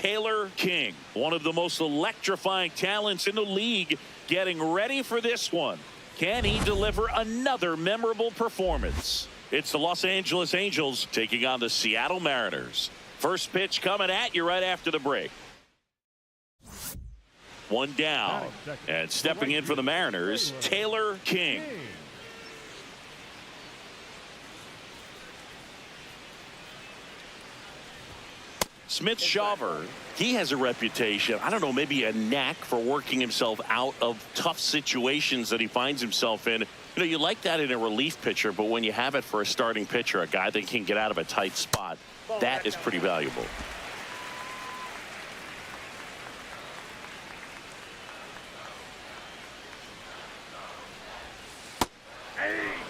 Taylor King, one of the most electrifying talents in the league, getting ready for this one. Can he deliver another memorable performance? It's the Los Angeles Angels taking on the Seattle Mariners. First pitch coming at you right after the break. One down, and stepping in for the Mariners, Taylor King. Smith-Shawver, he has a reputation, I don't know, maybe a knack for working himself out of tough situations that he finds himself in. You know, you like that in a relief pitcher, but when you have it for a starting pitcher, a guy that can get out of a tight spot, that is pretty valuable.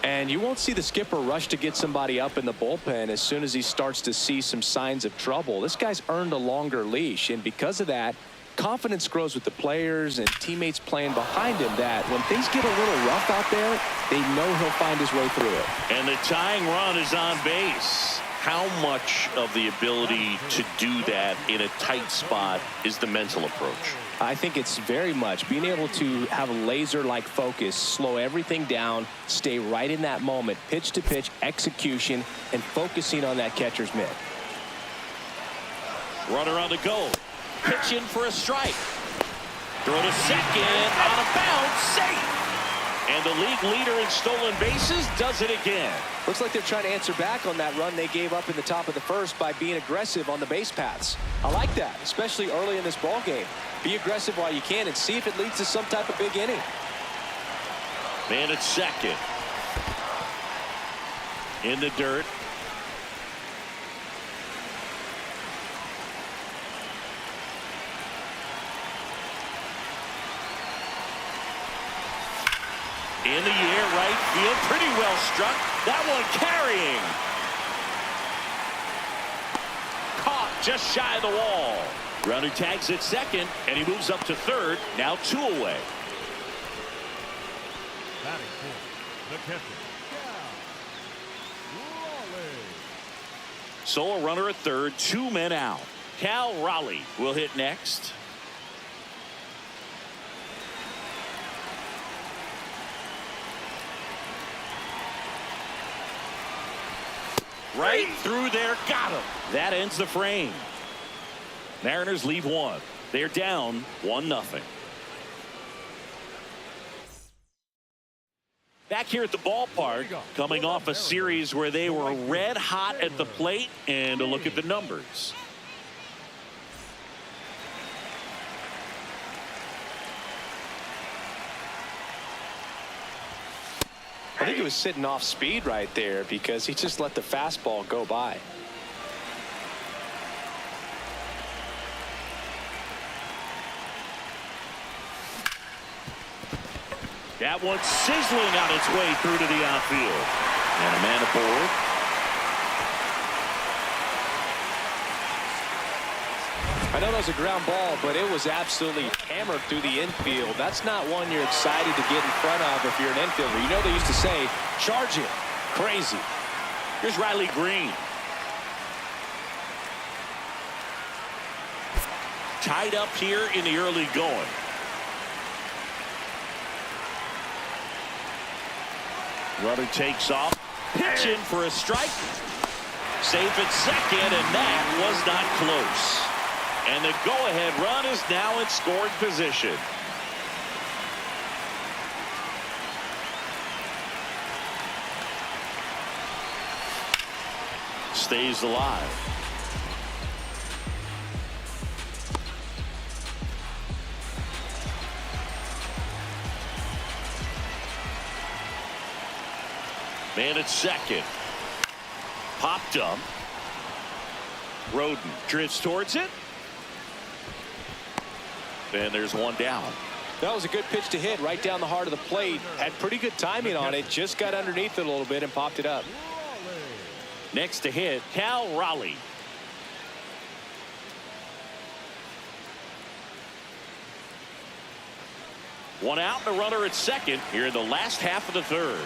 And you won't see the skipper rush to get somebody up in the bullpen as soon as he starts to see some signs of trouble. This guy's earned a longer leash, and because of that, confidence grows with the players and teammates playing behind him, that when things get a little rough out there, they know he'll find his way through it. And the tying run is on base. How much of the ability to do that in a tight spot is the mental approach? I think it's very much being able to have a laser-like focus, slow everything down, stay right in that moment, pitch-to-pitch execution, and focusing on that catcher's mitt. Runner on the go. Pitch in for a strike. Throw to second, out of bounds, safe. And the league leader in stolen bases does it again. Looks like they're trying to answer back on that run they gave up in the top of the first by being aggressive on the base paths. I like that, especially early in this ball game. Be aggressive while you can and see if it leads to some type of big inning. Man at second. In the dirt. In the air, right field, pretty well struck. That one carrying. Caught just shy of the wall. Runner tags at second, and he moves up to third. Now 2 away. Batting for the catcher. So a runner at third, 2 men out. Cal Raleigh will hit next. Right through there, got him. That ends the frame. Mariners leave 1. They're down 1-0. Back here at the ballpark, coming off a series where they were red hot at the plate, and a look at the numbers. I think he was sitting off speed right there because he just let the fastball go by. That one's sizzling on its way through to the outfield. And a man aboard. I know that was a ground ball, but it was absolutely hammered through the infield. That's not one you're excited to get in front of if you're an infielder. You know they used to say, charge it. Crazy. Here's Riley Green. Tied up here in the early going. Runner takes off. Pitch in for a strike. Safe at second, and that was not close. And the go-ahead run is now in scoring position. Stays alive. Man at second. Popped up. Roden drifts towards it. And there's one down. That was a good pitch to hit right down the heart of the plate. Had pretty good timing on it. Just got underneath it a little bit and popped it up. Next to hit, Cal Raleigh. One out and a runner at second here in the last half of the third.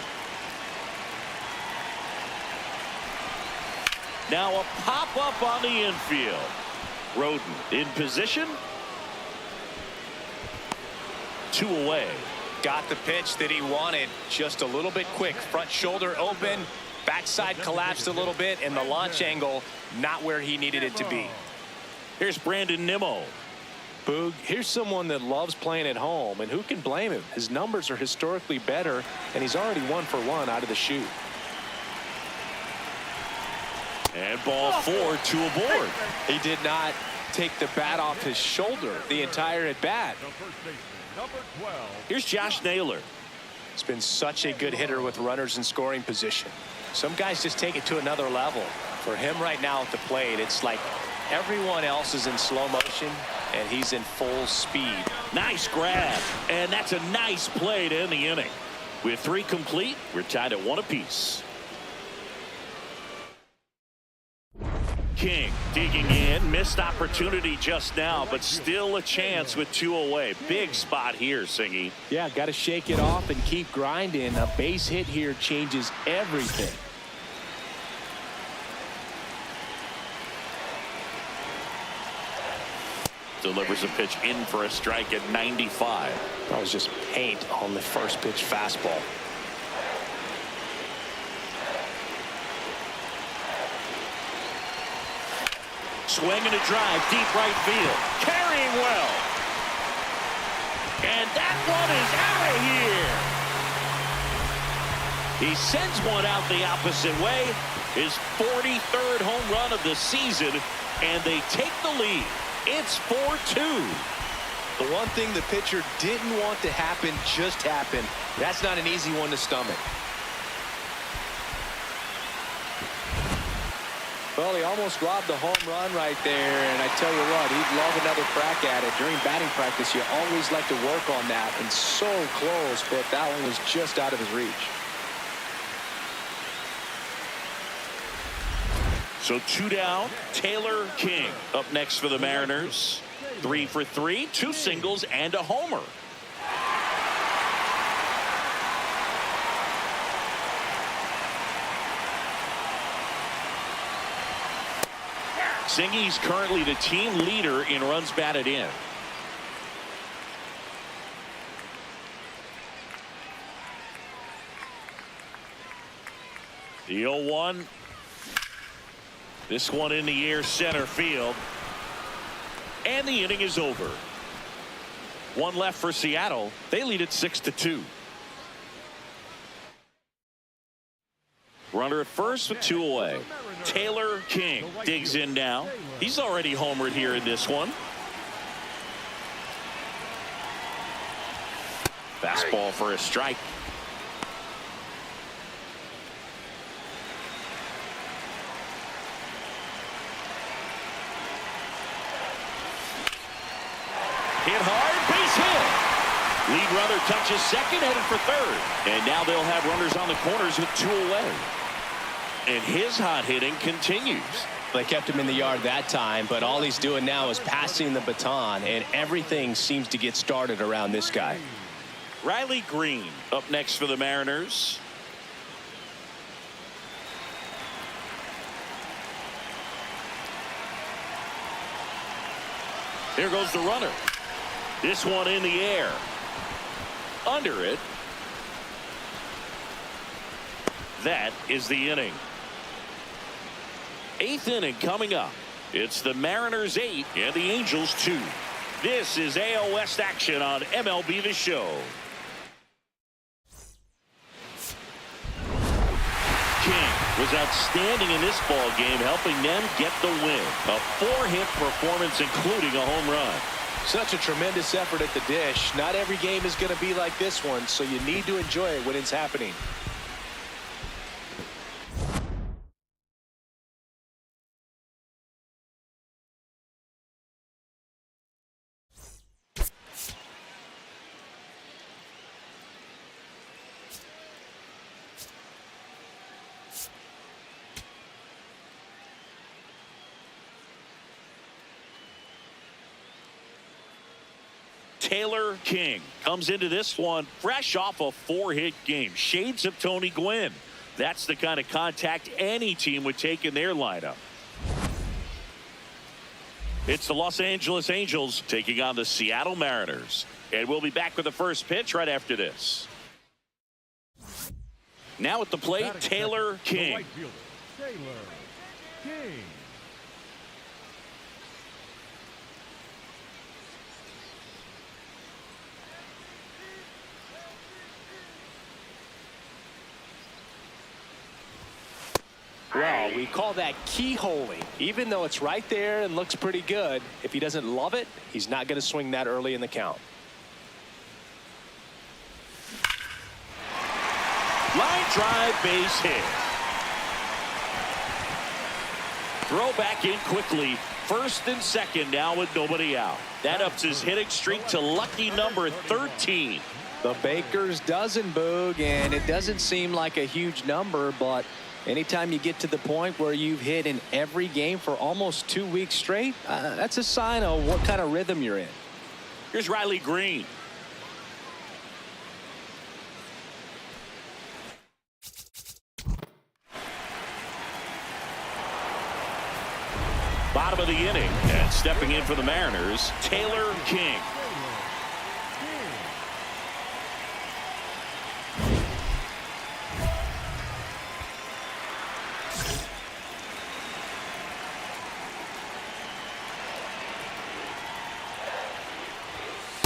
Now a pop-up on the infield. Roden in position. 2 away. Got the pitch that he wanted, just a little bit quick. Front shoulder open, backside collapsed a little bit, and the launch angle not where he needed it to be. Here's Brandon Nimmo. Boog, here's someone that loves playing at home, and who can blame him? His numbers are historically better, and he's already 1 for 1 out of the chute. And ball 4, 2 aboard. He did not take the bat off his shoulder the entire at bat. The first baseman, number 12. Here's Josh Naylor. He's been such a good hitter with runners in scoring position. Some guys just take it to another level. For him right now at the plate, it's like everyone else is in slow motion, and he's in full speed. Nice grab, and that's a nice play to end the inning. With 3 complete, we're tied at 1 apiece. King digging in, missed opportunity just now, but still a chance with 2 away. Big spot here, Singy. Yeah, got to shake it off and keep grinding. A base hit here changes everything. Delivers a pitch in for a strike at 95. That was just paint on the first pitch fastball. Swing and a drive, deep right field. Carrying well. And that one is out of here. He sends one out the opposite way. His 43rd home run of the season, and they take the lead. It's 4-2. The one thing the pitcher didn't want to happen just happened. That's not an easy one to stomach. Well, he almost robbed a home run right there, and I tell you what, he'd love another crack at it. During batting practice, you always like to work on that, and so close, but that one was just out of his reach. So 2 down. Taylor King up next for the Mariners. 3 for 3, 2 singles and a homer. Singy's currently the team leader in runs batted in. The 0-1. This one in the air, center field. And the inning is over. 1 left for Seattle. They lead it 6-2. Runner at first with 2 away. Taylor King digs in now. He's already homered here in this one. Fastball for a strike. Hit hard, base hit. Lead runner touches second, headed for third. And now they'll have runners on the corners with 2 away. And his hot hitting continues. They kept him in the yard that time, but all he's doing now is passing the baton, and everything seems to get started around this guy. Riley Green up next for the Mariners. Here goes the runner. This one in the air. Under it. That is the inning. 8th inning coming up. It's the Mariners 8 and the Angels 2. This is AL West action on MLB The Show. King was outstanding in this ball game, helping them get the win. A 4-hit performance, including a home run. Such a tremendous effort at the dish. Not every game is going to be like this one, so you need to enjoy it when it's happening. Taylor King comes into this one fresh off a 4-hit game. Shades of Tony Gwynn. That's the kind of contact any team would take in their lineup. It's the Los Angeles Angels taking on the Seattle Mariners. And we'll be back with the first pitch right after this. Now at the plate, Taylor King. Right fielder, Taylor King. Well, we call that keyholing. Even though it's right there and looks pretty good, if he doesn't love it, he's not going to swing that early in the count. Line drive, base hit. Throw back in quickly. First and second now with nobody out. That ups his hitting streak to lucky number 13. The baker's dozen, Boog, and it doesn't seem like a huge number, but anytime you get to the point where you've hit in every game for almost 2 weeks straight, that's a sign of what kind of rhythm you're in. Here's Riley Green. Bottom of the inning, and stepping in for the Mariners, Taylor King.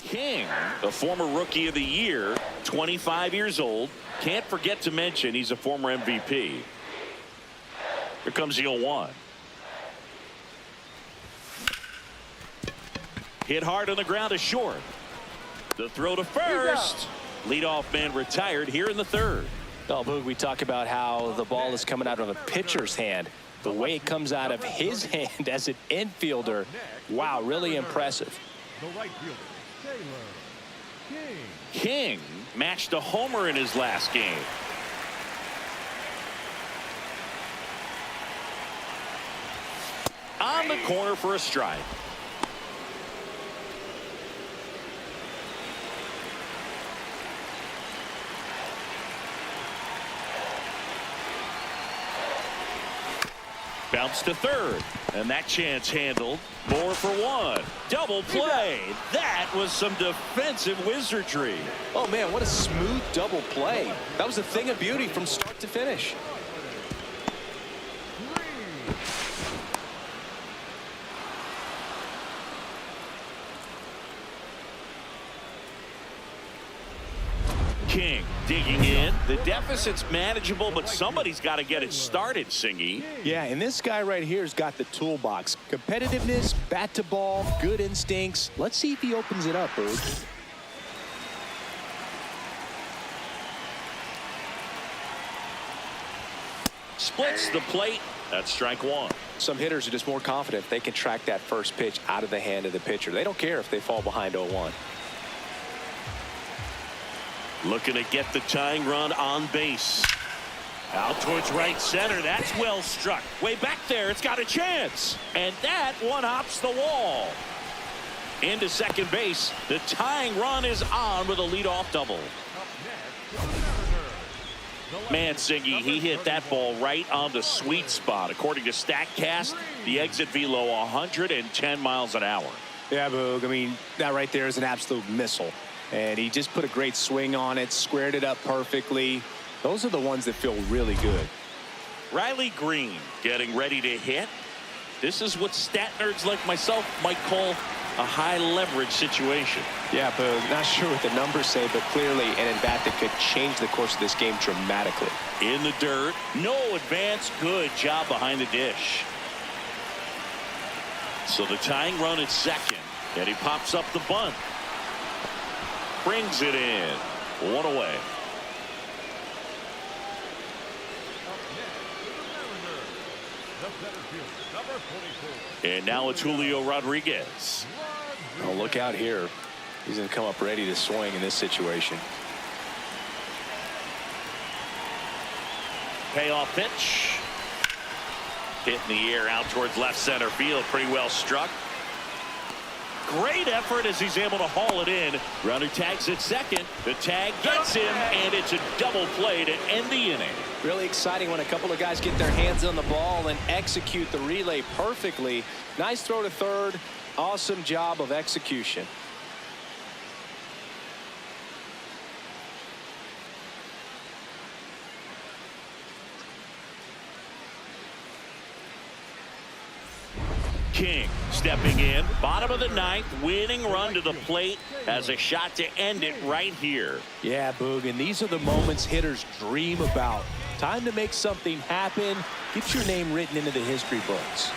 King, the former Rookie of the Year, 25 years old. Can't forget to mention he's a former MVP. Here comes the 0-1. Hit hard on the ground to short. The throw to first. Leadoff man retired here in the third. Oh, Boog, we talk about how the ball is coming out of a pitcher's hand. The way it comes out of his hand as an infielder, wow, really impressive. The right fielder, Taylor King. King matched a homer in his last game. On the corner for a strike. Bounce to third, and that chance handled. More for one. Double play. That was some defensive wizardry. Oh, man, what a smooth double play. That was a thing of beauty from start to finish. King digging in. The deficit's manageable, but somebody's got to get it started, Singy. Yeah, and this guy right here has got the toolbox. Competitiveness, bat to ball, good instincts. Let's see if he opens it up, Boog. Splits the plate. That's strike one. Some hitters are just more confident if they can track that first pitch out of the hand of the pitcher. They don't care if they fall behind 0-1. Looking to get the tying run on base. Out towards right center. That's well struck. Way back there. It's got a chance. And that one hops the wall. Into second base. The tying run is on with a leadoff double. Man, Singy, he hit that ball right on the sweet spot. According to StatCast, the exit velo 110 miles an hour. Yeah, Boog. I mean, that right there is an absolute missile. And he just put a great swing on it, squared it up perfectly. Those are the ones that feel really good. Riley Green getting ready to hit. This is what stat nerds like myself might call a high leverage situation. Yeah, but not sure what the numbers say, but clearly an at-bat that could change the course of this game dramatically. In the dirt. No advance. Good job behind the dish. So the tying run at second. And he pops up the bunt. Brings it in. One away. And now it's Julio Rodriguez. Oh, look out here. He's going to come up ready to swing in this situation. Payoff pitch. Hit in the air out towards left center field. Pretty well struck. great effort as he's able to haul it in. Runner tags at second. The tag gets him, and it's a double play to end the inning. Really exciting when a couple of guys get their hands on the ball and execute the relay perfectly. Nice throw to third. Awesome job of execution. King stepping in, bottom of the ninth, winning run to the plate, has a shot to end it right here. Yeah, Boog, and these are the moments hitters dream about. Time to make something happen. Get your name written into the history books.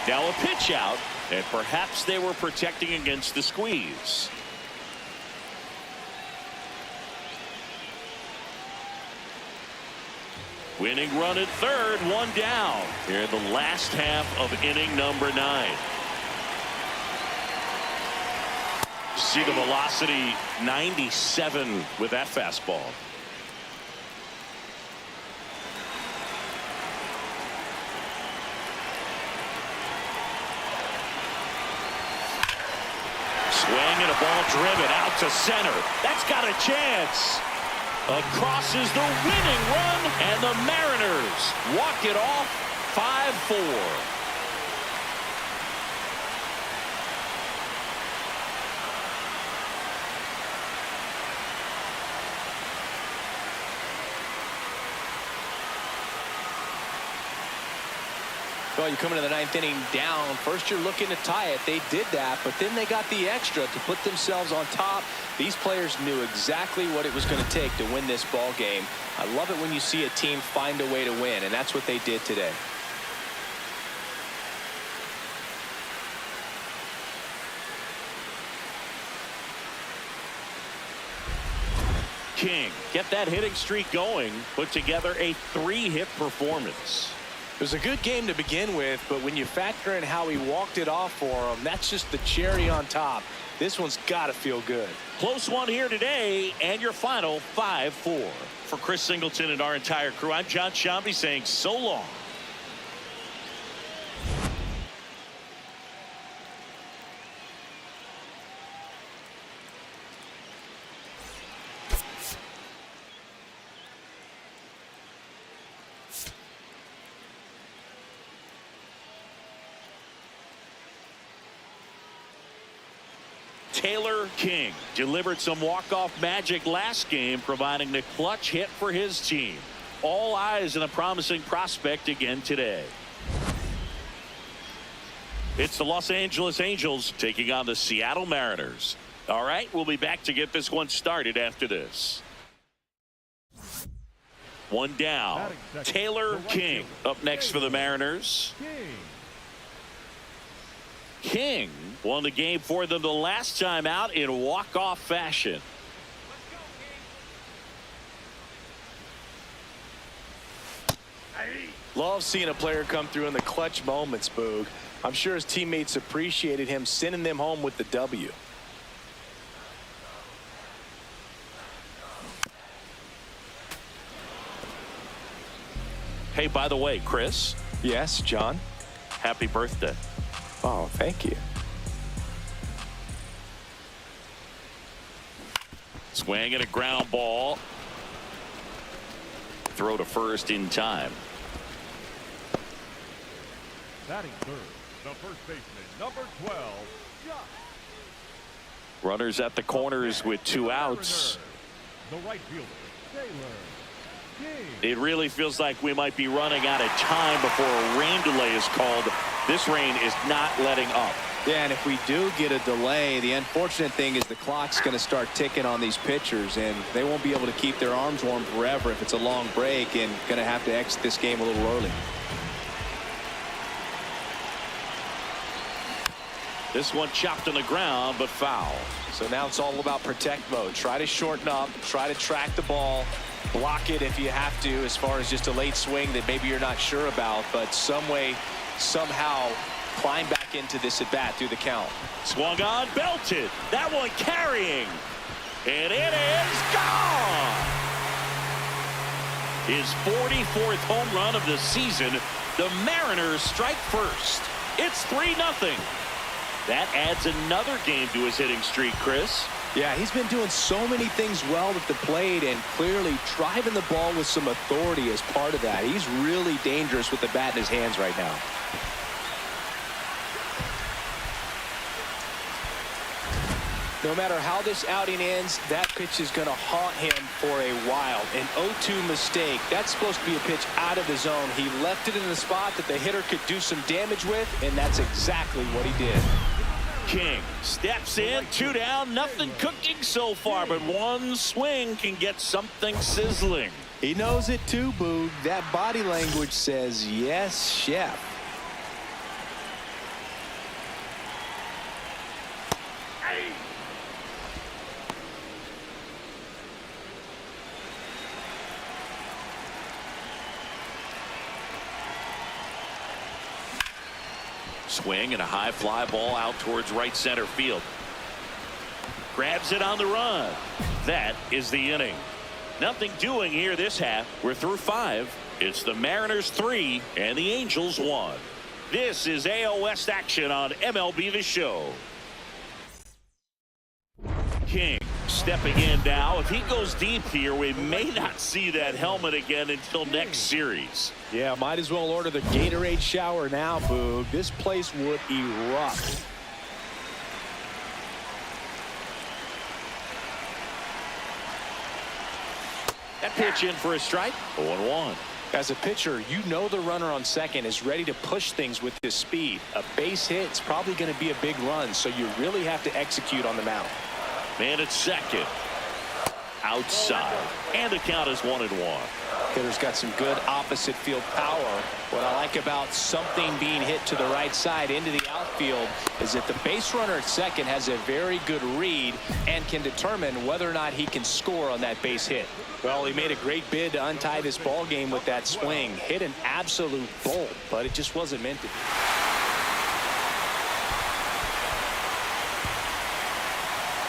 Now a pitch out, and perhaps they were protecting against the squeeze. Winning run at third, one down here in the last half of inning number 9. See the velocity, 97 with that fastball. Swing and a ball driven out to center. That's got a chance. Across is the winning run, and the Mariners walk it off 5-4. Well, you come into the 9th inning down. First, you're looking to tie it. They did that, but then they got the extra to put themselves on top. These players knew exactly what it was going to take to win this ball game. I love it when you see a team find a way to win, and that's what they did today. King get that hitting streak going, put together a 3-hit performance. It was a good game to begin with, but when you factor in how he walked it off for him, that's just the cherry on top. This one's got to feel good. Close one here today, and your final 5-4. For Chris Singleton and our entire crew, I'm John Shambi saying so long. Taylor King delivered some walk-off magic last game, providing the clutch hit for his team. All eyes on a promising prospect again today. It's the Los Angeles Angels taking on the Seattle Mariners. All right, we'll be back to get this one started after this. One down. Taylor King up next for the Mariners. King won the game for them the last time out in walk-off fashion. Love seeing a player come through in the clutch moments, Boog. I'm sure his teammates appreciated him sending them home with the W. Hey, by the way, Chris. Yes, John. Happy birthday. Oh, thank you. Swing and a ground ball. Throw to first in time. Batting third, the first baseman, number 12, Josh. Runners at the corners with 2 outs. The right fielder, Taylor King. It really feels like we might be running out of time before a rain delay is called. This rain is not letting up. Yeah, and if we do get a delay, the unfortunate thing is the clock's going to start ticking on these pitchers, and they won't be able to keep their arms warm forever if it's a long break, and going to have to exit this game a little early. This one chopped on the ground, but foul. So now it's all about protect mode. Try to shorten up, try to track the ball, block it if you have to, as far as just a late swing that maybe you're not sure about, but some way, somehow climb back into this at bat through the count. Swung on, belted. That one carrying. And it is gone. His 44th home run of the season. The Mariners strike first. It's 3-0. That adds another game to his hitting streak, Chris. Yeah, he's been doing so many things well at the plate and clearly driving the ball with some authority as part of that. He's really dangerous with the bat in his hands right now. No matter how this outing ends, that pitch is going to haunt him for a while. An 0-2 mistake. That's supposed to be a pitch out of the zone. He left it in the spot that the hitter could do some damage with, and that's exactly what he did. King steps in, 2 down, nothing cooking so far, but one swing can get something sizzling. He knows it too, Boog. That body language says, yes, chef. Swing and a high fly ball out towards right center field. Grabs it on the run. That is the inning. Nothing doing here this half. We're through 5. It's the Mariners 3 and the Angels 1. This is AL West action on MLB The Show. King stepping in now. If he goes deep here, we may not see that helmet again until next series. Yeah, might as well order the Gatorade shower now, Boog. This place would erupt. That pitch in for a strike. 0-1. As a pitcher, you know the runner on second is ready to push things with his speed. A base hit is probably going to be a big run, so you really have to execute on the mound. Man at second. Outside. And the count is 1-1. Hitter's got some good opposite field power. What I like about something being hit to the right side into the outfield is that the base runner at second has a very good read and can determine whether or not he can score on that base hit. Well, he made a great bid to untie this ball game with that swing. Hit an absolute bolt, but it just wasn't meant to be.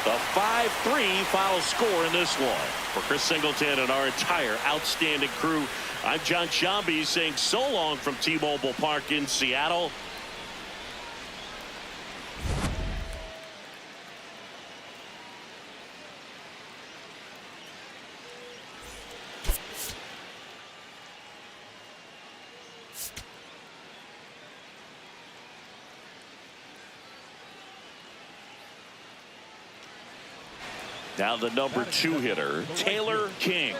The 5-3 final score in this one. For Chris Singleton and our entire outstanding crew, I'm John Shambi saying so long from T-Mobile Park in Seattle. Now the number 2 hitter, Taylor King.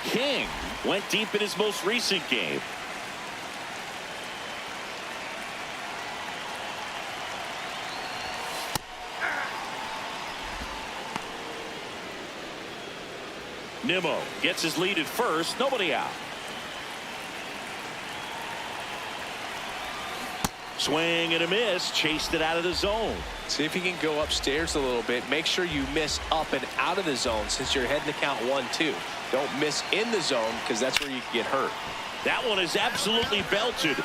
King went deep in his most recent game. Nimmo gets his lead at first. Nobody out. Swing and a miss. Chased it out of the zone. See if you can go upstairs a little bit. Make sure you miss up and out of the zone since you're heading to count 1-2. Don't miss in the zone because that's where you can get hurt. That one is absolutely belted.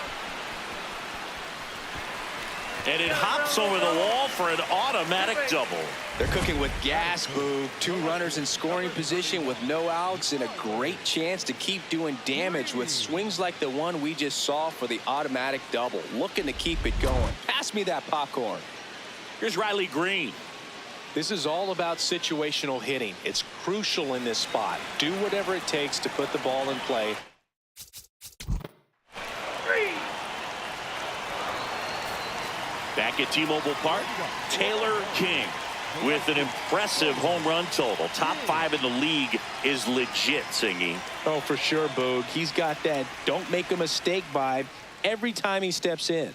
And it hops over the wall for an automatic double. They're cooking with gas, Boog. 2 runners in scoring position with no outs and a great chance to keep doing damage with swings like the one we just saw for the automatic double. Looking to keep it going. Pass me that popcorn. Here's Riley Green. This is all about situational hitting. It's crucial in this spot. Do whatever it takes to put the ball in play. Back at T-Mobile Park, Taylor King with an impressive home run total. Top 5 in the league is legit, Singy. Oh, for sure, Boog. He's got that don't make a mistake vibe every time he steps in.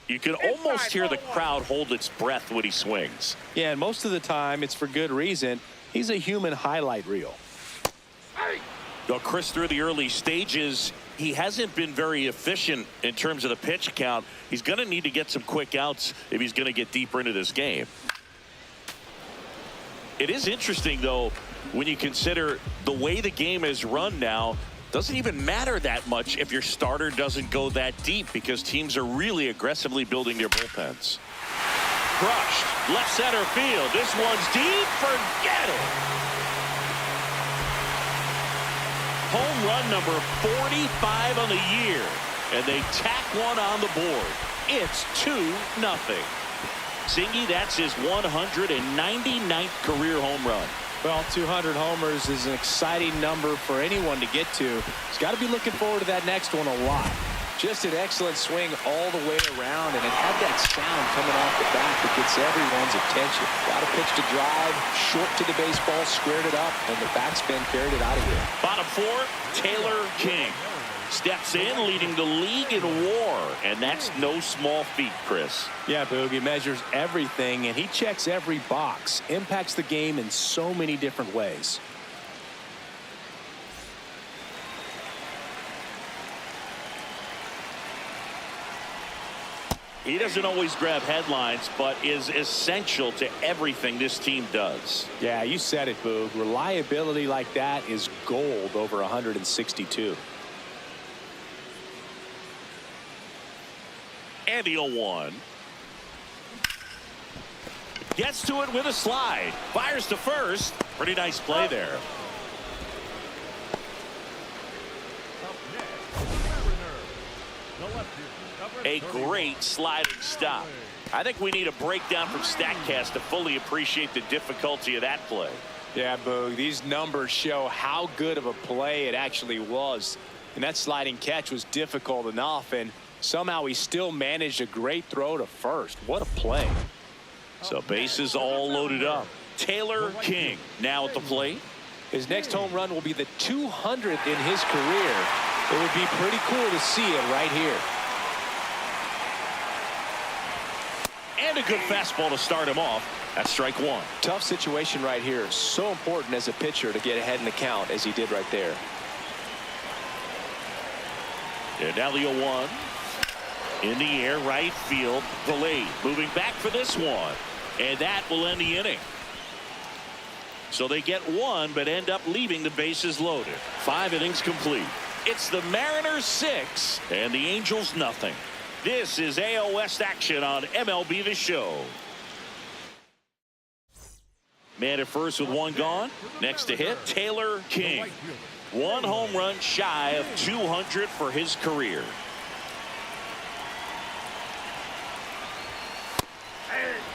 You can almost hear the crowd hold its breath when he swings. Yeah, and most of the time it's for good reason. He's a human highlight reel. Well, Chris, through the early stages, he hasn't been very efficient in terms of the pitch count. He's going to need to get some quick outs if he's going to get deeper into this game. It is interesting, though, when you consider the way the game is run now. Doesn't even matter that much if your starter doesn't go that deep, because teams are really aggressively building their bullpens. Crushed left center field. This one's deep. Forget it. Home run number 45 on the year, and they tack one on the board. It's 2-0. Singy, that's his 199th career home run. Well, 200 homers is an exciting number for anyone to get to. He's got to be looking forward to that next one a lot. Just an excellent swing all the way around, and it had that sound coming off the bat that gets everyone's attention. Got a pitch to drive, short to the baseball, squared it up, and the backspin carried it out of here. Bottom four, Taylor King steps in, leading the league in WAR, and that's no small feat, Chris. Yeah, Boog, he measures everything, and he checks every box. Impacts the game in so many different ways. He doesn't always grab headlines, but is essential to everything this team does. Yeah, you said it, Boog. Reliability like that is gold over 162. And the 0-1. Gets to it with a slide. Fires to first. Pretty nice play there. Up next, Mariner. The left fielder, number A 31. great sliding stop. I think we need a breakdown from StatCast to fully appreciate the difficulty of that play. Yeah, Boog, these numbers show how good of a play it actually was. And that sliding catch was difficult enough, and somehow he still managed a great throw to first. What a play. So bases all loaded up. Taylor King now at the plate. His next home run will be the 200th in his career. It would be pretty cool to see it right here. And a good fastball to start him off. That's strike one. Tough situation right here. So important as a pitcher to get ahead in the count as he did right there. And now the 0-1. In the air, right field. Delayed. Moving back for this one. And that will end the inning. So they get one, but end up leaving the bases loaded. 5 innings complete. It's the Mariners 6 and the Angels nothing. This is AL West action on MLB The Show. Man at first with one gone. Next to hit, Taylor King. One home run shy of 200 for his career.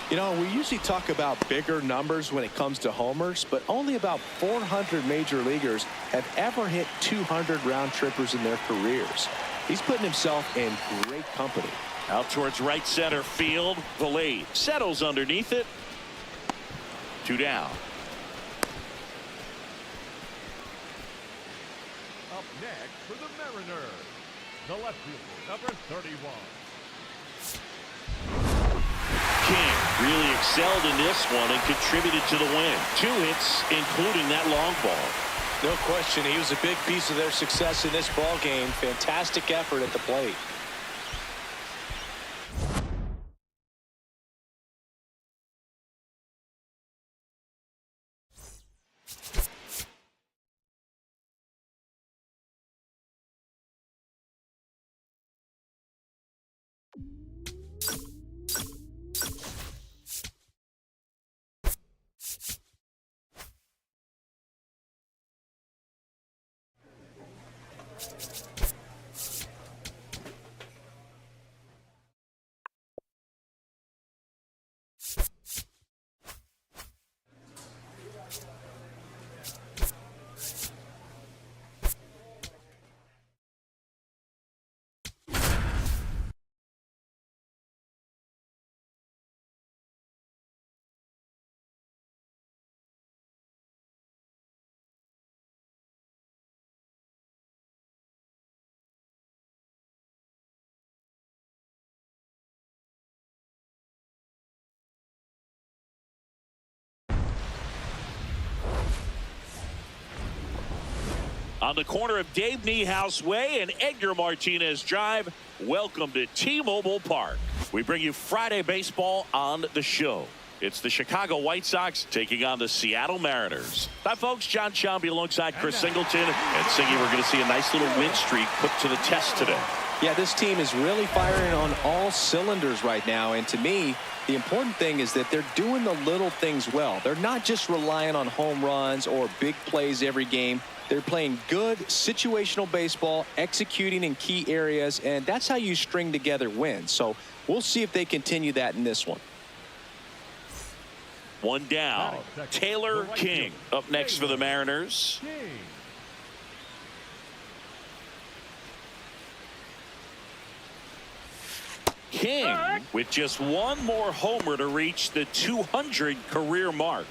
You know, we usually talk about bigger numbers when it comes to homers, but only about 400 major leaguers have ever hit 200 round trippers in their careers. He's putting himself in great company. Out towards right center field. Delayed. Settles underneath it. 2 down. Up next for the Mariners, the left fielder, number 31. King really excelled in this one and contributed to the win. 2 hits, including that long ball. No question, he was a big piece of their success in this ball game. Fantastic effort at the plate. On the corner of Dave Niehaus Way and Edgar Martinez Drive, welcome to T-Mobile Park. We bring you Friday baseball on the show. It's the Chicago White Sox taking on the Seattle Mariners. Hi, folks. John Sciambi alongside Chris Singleton. And Singy, we're going to see a nice little win streak put to the test today. Yeah, this team is really firing on all cylinders right now. And to me, the important thing is that they're doing the little things well. They're not just relying on home runs or big plays every game. They're playing good situational baseball, executing in key areas, and that's how you string together wins. So we'll see if they continue that in this one. One down. Taylor King up next for the Mariners. King with just one more homer to reach the 200 career mark.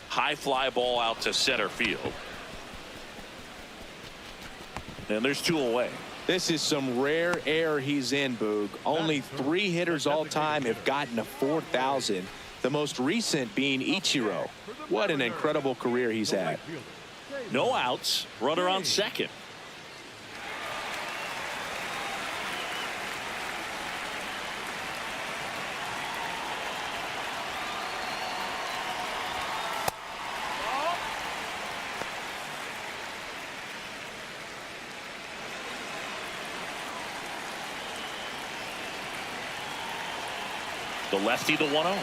High fly ball out to center field. And there's 2 away. This is some rare air he's in, Boog. Only 3 hitters all time have gotten to 4,000. The most recent being Ichiro. What an incredible career he's had. No outs. Runner on second. The lefty, the 1-0.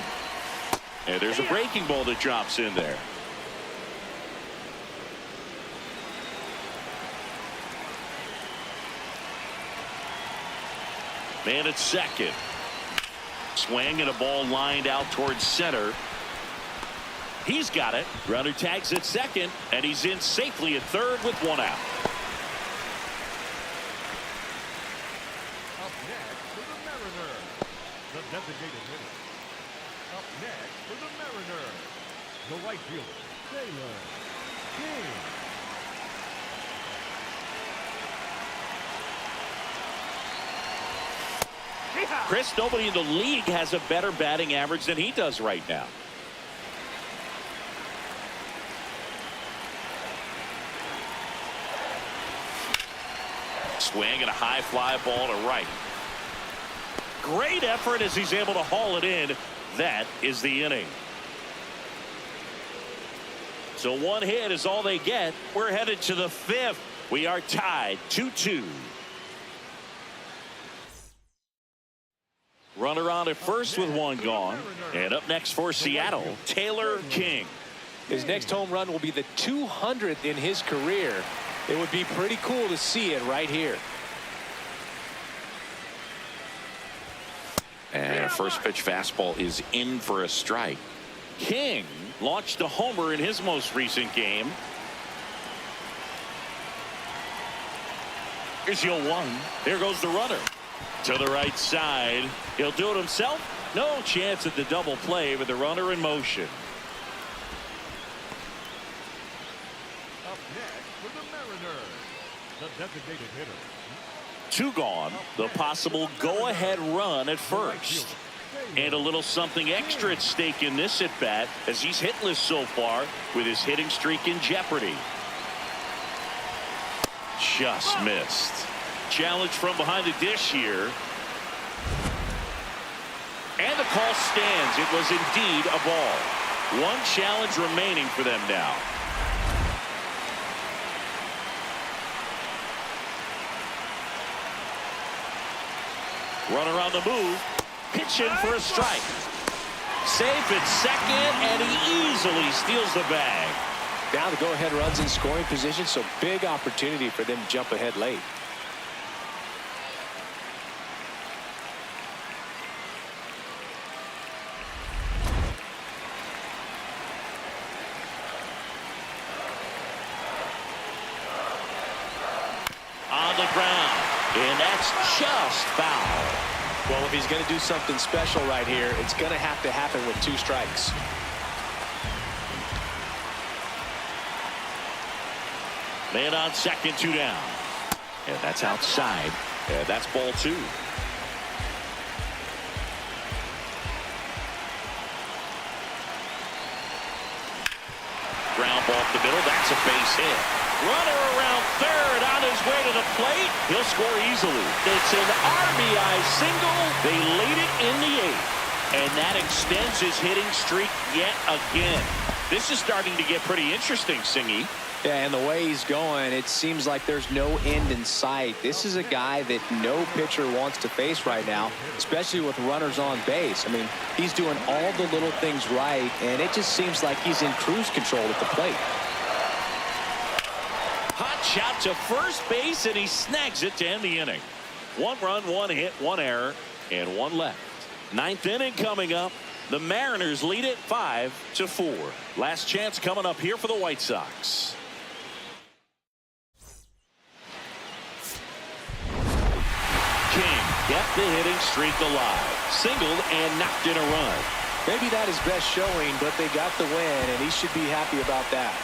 And there's a breaking ball that drops in there. Man at second. Swing and a ball lined out towards center. He's got it. Runner tags at second, and he's in safely at third with 1 out. Up next for the Mariners, the designated hitter. Up next for the Mariners, the right fielder, Taylor King. Chris, nobody in the league has a better batting average than he does right now. Swing and a high fly ball to right. Great effort as he's able to haul it in. That is the inning. So 1 hit is all they get. We're headed to the 5th. We are tied 2-2. Runner on at first with 1 gone. And up next for Seattle, Taylor King. His next home run will be the 200th in his career. It would be pretty cool to see it right here. And first pitch fastball is in for a strike. King launched a homer in his most recent game. Here's 0-1. There goes the runner. To the right side. He'll do it himself. No chance at the double play with the runner in motion. Up next for the Mariners, the designated hitter. 2 gone. The possible go-ahead run at first. And a little something extra at stake in this at-bat as he's hitless so far with his hitting streak in jeopardy. Just missed. Challenge from behind the dish here. And the call stands. It was indeed a ball. 1 challenge remaining for them now. Runner on the move. Pitch in for a strike. Safe at second, and he easily steals the bag. Now the go-ahead runs in scoring position, so big opportunity for them to jump ahead late. On the ground, and that's just foul. Well, if he's going to do something special right here, it's going to have to happen with 2 strikes. Man on second, 2 down. And that's outside. And that's ball 2. ground ball up the middle. That's a base hit. Runner around third on his way to the plate. He'll score easily. It's an RBI single. They lead it in the 8th. And that extends his hitting streak yet again. This is starting to get pretty interesting, Singy. Yeah, and the way he's going, it seems like there's no end in sight. This is a guy that no pitcher wants to face right now, especially with runners on base. I mean, he's doing all the little things right, and it just seems like he's in cruise control at the plate. Hot shot to first base, and he snags it to end the inning. 1 run, 1 hit, 1 error, and 1 left. 9th inning coming up. The Mariners lead it 5-4. Last chance coming up here for the White Sox. King kept the hitting streak alive. Singled and knocked in a run. Maybe that is best showing, but they got the win, and he should be happy about that.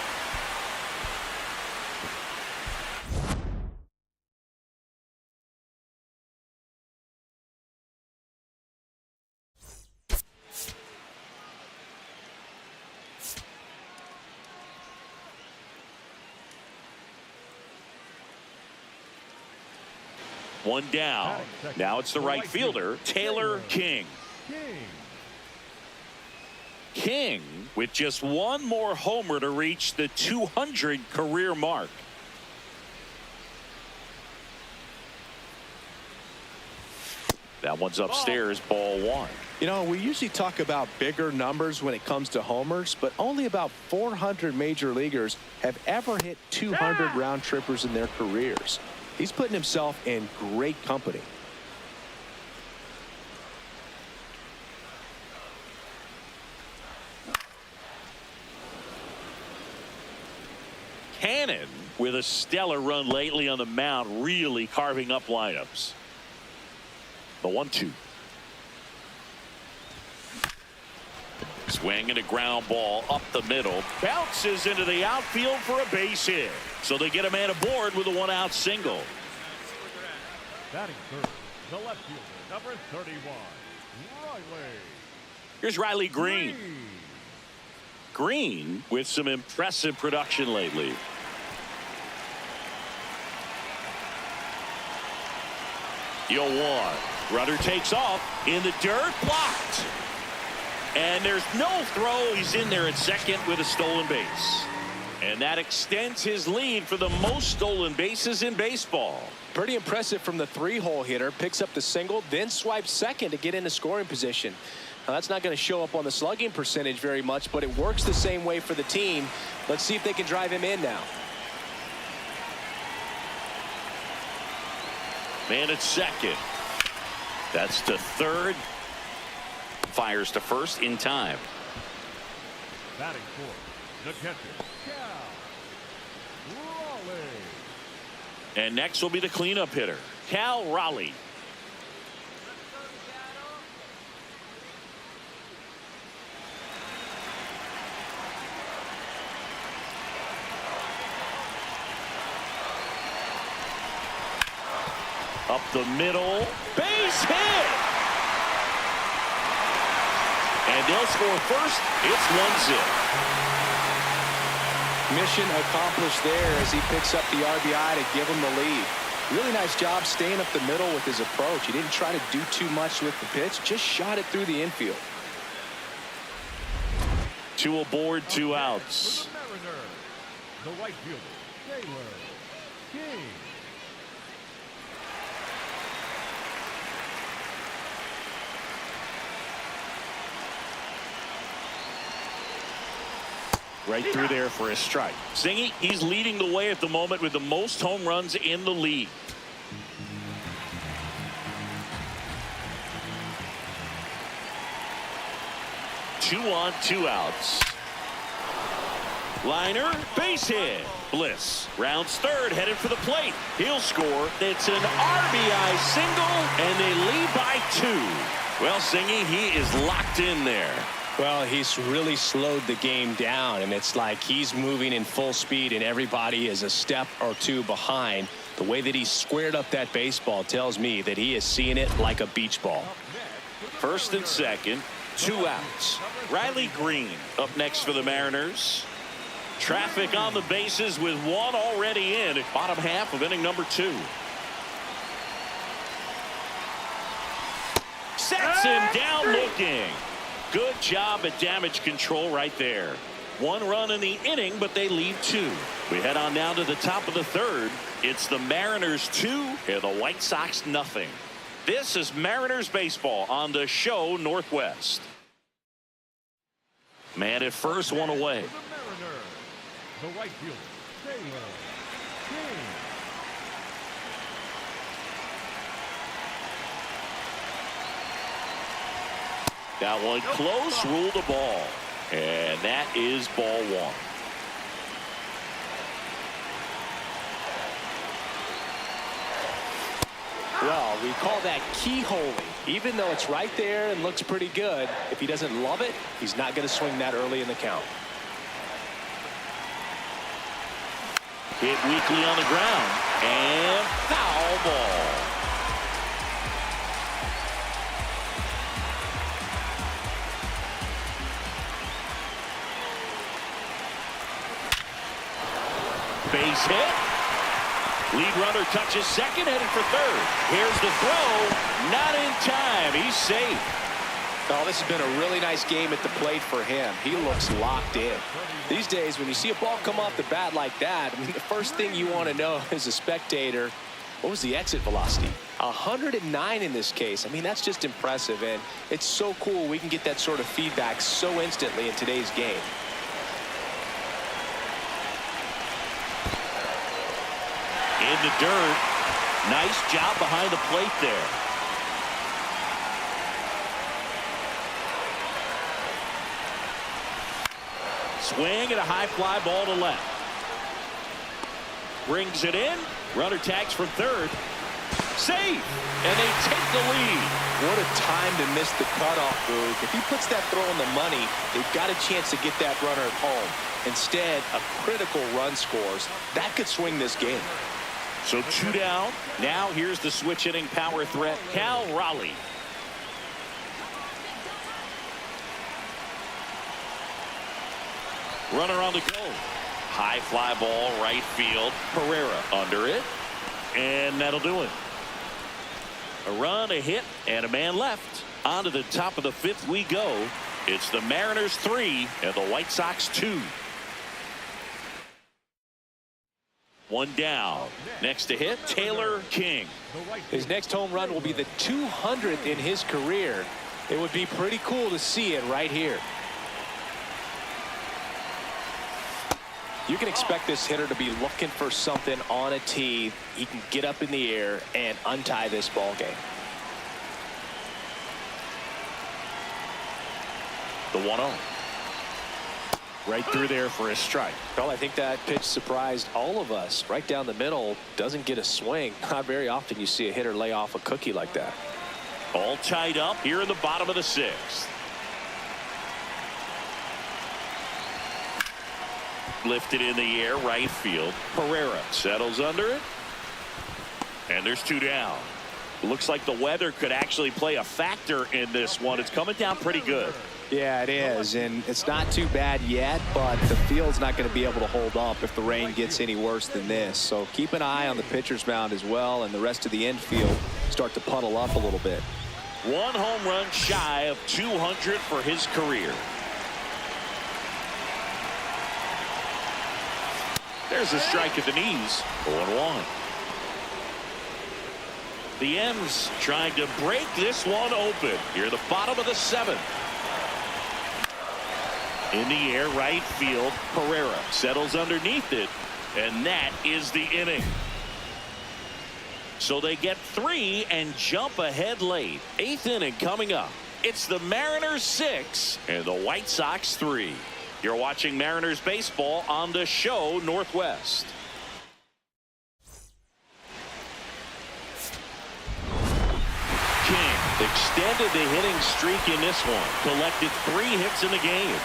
One down. Now it's the right fielder, Taylor King. King with just 1 more homer to reach the 200 career mark. That one's upstairs, ball 1. You know, we usually talk about bigger numbers when it comes to homers, but only about 400 major leaguers have ever hit 200 round trippers in their careers. He's putting himself in great company. Cannon with a stellar run lately on the mound, really carving up lineups. The 1-2. Swing and a ground ball up the middle. Bounces into the outfield for a base hit. So they get a man aboard with a 1-out single. Batting third, the left fielder, number 31, Riley. Here's Riley Green. Green with some impressive production lately. Yo, 1. Runner takes off in the dirt, blocked. And there's no throw. He's in there at second with a stolen base. And that extends his lead for the most stolen bases in baseball. Pretty impressive from the 3-hole hitter. Picks up the single, then swipes second to get into scoring position. Now, that's not going to show up on the slugging percentage very much, but it works the same way for the team. Let's see if they can drive him in now. Man at second. That's to third. Fires to first in time. Batting fourth, the catcher, Raleigh. And next will be the cleanup hitter, Cal Raleigh. Up the middle, base hit. And they'll score first. It's 1-0. Mission accomplished there as he picks up the RBI to give him the lead. Really nice job staying up the middle with his approach. He didn't try to do too much with the pitch, just shot it through the infield. 2 aboard, 2 outs. For the Mariners, the right fielder, Taylor King. Right through there for a strike. Singy, he's leading the way at the moment with the most home runs in the league. Two on, 2 outs. Liner, base hit. Bliss rounds third, headed for the plate. He'll score. It's an RBI single, and they lead by 2. Well, Singy, he is locked in there. Well, he's really slowed the game down, and it's like he's moving in full speed and everybody is a step or 2 behind. The way that he squared up that baseball tells me that he is seeing it like a beach ball. First and second, 2 outs. Riley Green up next for the Mariners. Traffic on the bases with one already in. Bottom half of inning number 2. Sets him down looking. Good job at damage control right there. 1 run in the inning, but they leave 2. We head on down to the top of the 3rd. It's the Mariners 2 and the White Sox nothing. This is Mariners baseball on the show Northwest. Man at first, one away. The Mariners, the right fielder, Taylor King. That one close, ruled the ball. And that is ball 1. Well, we call that keyholing. Even though it's right there and looks pretty good, if he doesn't love it, he's not going to swing that early in the count. Hit weakly on the ground. And foul ball. Base hit. Lead runner touches second, headed for third. Here's the throw. Not in time. He's safe. Oh, this has been a really nice game at the plate for him. He looks locked in. These days, when you see a ball come off the bat like that, I mean, the first thing you want to know as a spectator, what was the exit velocity? 109 in this case. I mean, that's just impressive, and it's so cool we can get that sort of feedback so instantly in today's game. In the dirt. Nice job behind the plate there. Swing and a high fly ball to left. Brings it in. Runner tags from third. Safe. And they take the lead. What a time to miss the cutoff, Boog. If he puts that throw in the money, they've got a chance to get that runner at home. Instead, a critical run scores. That could swing this game. So 2 down. Now here's the switch hitting power threat, Cal Raleigh. Runner on the go. High fly ball right field. Pereira under it. And that'll do it. A run, a hit, and a man left. On to the top of the 5th we go. It's the Mariners 3 and the White Sox 2. 1 down. Next to hit, Taylor King. His next home run will be the 200th in his career. It would be pretty cool to see it right here. You can expect this hitter to be looking for something on a tee. He can get up in the air and untie this ball game. The 1-0. Right through there for a strike. Well, I think that pitch surprised all of us. Right down the middle, doesn't get a swing. Not very often you see a hitter lay off a cookie like that. All tied up here in the bottom of the 6th. Lifted in the air, right field. Pereira settles under it. And there's 2 down. Looks like the weather could actually play a factor in this one. It's coming down pretty good. Yeah, it is, and it's not too bad yet, but the field's not going to be able to hold up if the rain gets any worse than this. So keep an eye on the pitcher's mound as well, and the rest of the infield start to puddle up a little bit. 1 home run shy of 200 for his career. There's a strike at the knees. 0-1. The M's trying to break this one open. Here, the bottom of the 7th. In the air, right field. Pereira settles underneath it, and that is the inning. So they get 3 and jump ahead late. 8th inning coming up. It's the Mariners 6 and the White Sox 3. You're watching Mariners baseball on the show Northwest. King extended the hitting streak in this one. Collected 3 hits in the game.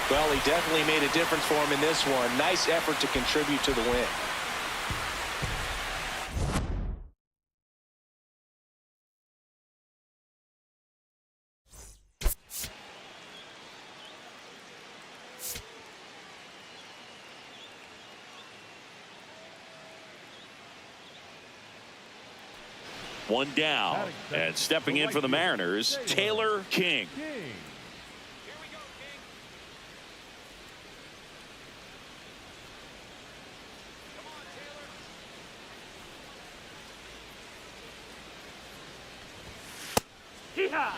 Well, he definitely made a difference for him in this one. Nice effort to contribute to the win. One down. And stepping in for the Mariners, Taylor King. Yeehaw!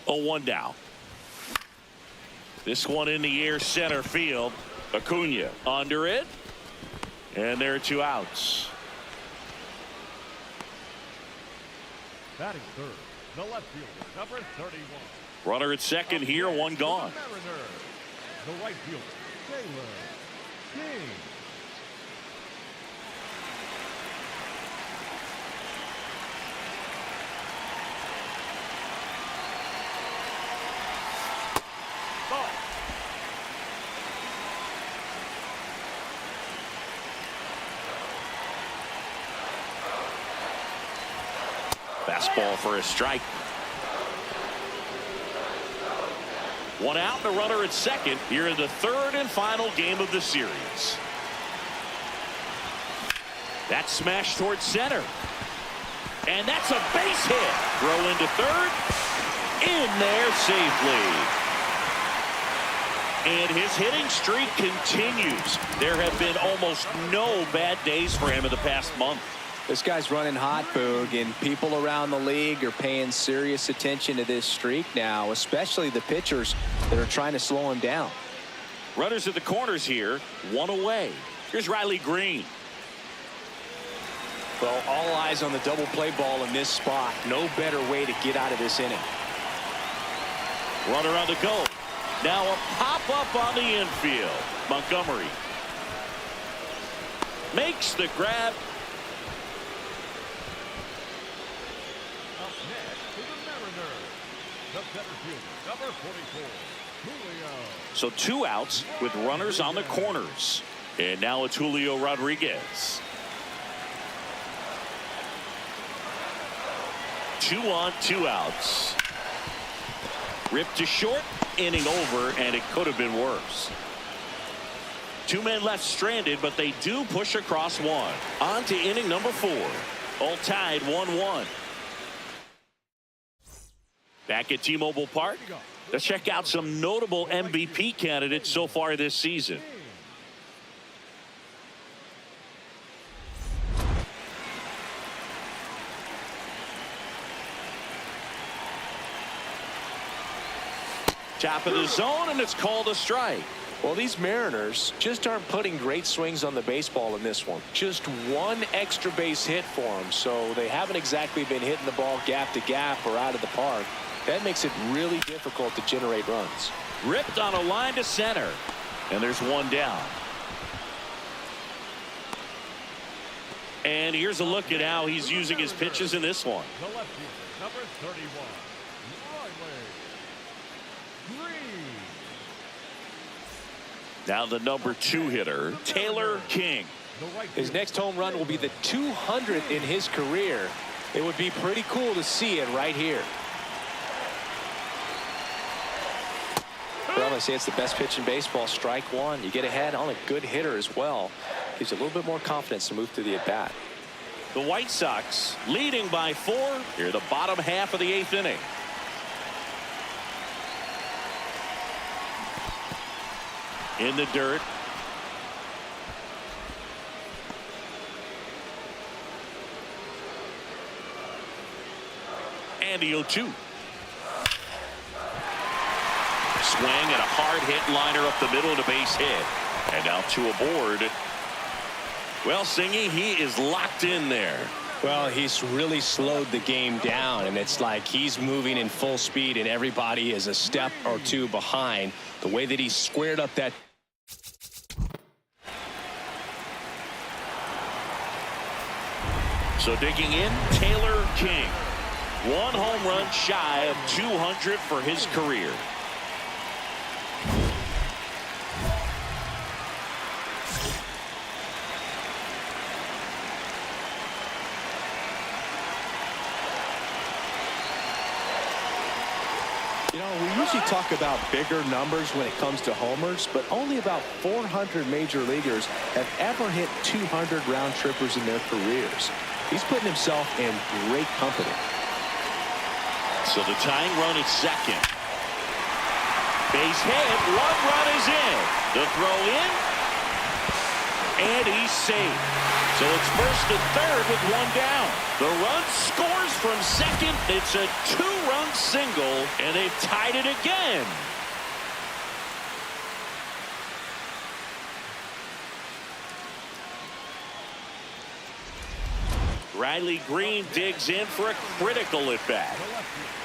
Oh, 1 down. This one in the air, center field. Acuna under it. And there are 2 outs. Batting third, the left fielder, number 31. Runner at second here, 1 gone. Mariners, the right fielder, Taylor King. Ball. Fastball for a strike. 1 out, the runner at second here in the 3rd and final game of the series. That smash towards center. And that's a base hit. Throw into third. In there safely. And his hitting streak continues. There have been almost no bad days for him in the past month. This guy's running hot, Boog, and people around the league are paying serious attention to this streak now, especially the pitchers that are trying to slow him down. Runners at the corners here, 1 away. Here's Riley Green. Well, all eyes on the double play ball in this spot. No better way to get out of this inning. Runner on the go. Now a pop-up on the infield. Montgomery makes the grab. Up next to the Mariners, the center fielder, number 44, Julio. So 2 outs with runners on the corners. And now it's Julio Rodriguez. 2 on, 2 outs. Ripped to short, inning over, and it could have been worse. 2 men left stranded, but they do push across 1. On to inning number 4. All tied 1-1. Back at T-Mobile Park, let's check out some notable MVP candidates so far this season. Top of the zone, and it's called a strike. Well, these Mariners just aren't putting great swings on the baseball in this one. Just 1 extra base hit for them, so they haven't exactly been hitting the ball gap to gap or out of the park. That makes it really difficult to generate runs. Ripped on a line to center, and there's 1 down. And here's a look at how he's using his pitches in this one. The left fielder, number 31, Riley Green. Now the number 2 hitter, Taylor King. The right His fielder, next home run will be the 200th in his career. It would be pretty cool to see it right here. Well, they say it's the best pitch in baseball. Strike 1. You get ahead on a good hitter as well. Gives you a little bit more confidence to move through the at-bat. The White Sox leading by 4 here the bottom half of the 8th inning. In the dirt. And the 0-2. Swing and a hard hit liner up the middle to base hit. And now 2 aboard. Well, Singy, he is locked in there. Well, he's really slowed the game down, and it's like he's moving in full speed and everybody is a step or 2 behind. The way that he squared up that. So digging in, Taylor King. 1 home run shy of 200 for his career. You know, we usually talk about bigger numbers when it comes to homers, but only about 400 major leaguers have ever hit 200 round trippers in their careers. He's putting himself in great company. So the tying run at second. Base hit, 1 run is in. The throw in, and he's safe. So it's first and third with 1 down. The run scores from second. It's a 2-run single, and they've tied it again. Riley Green digs in for a critical at bat.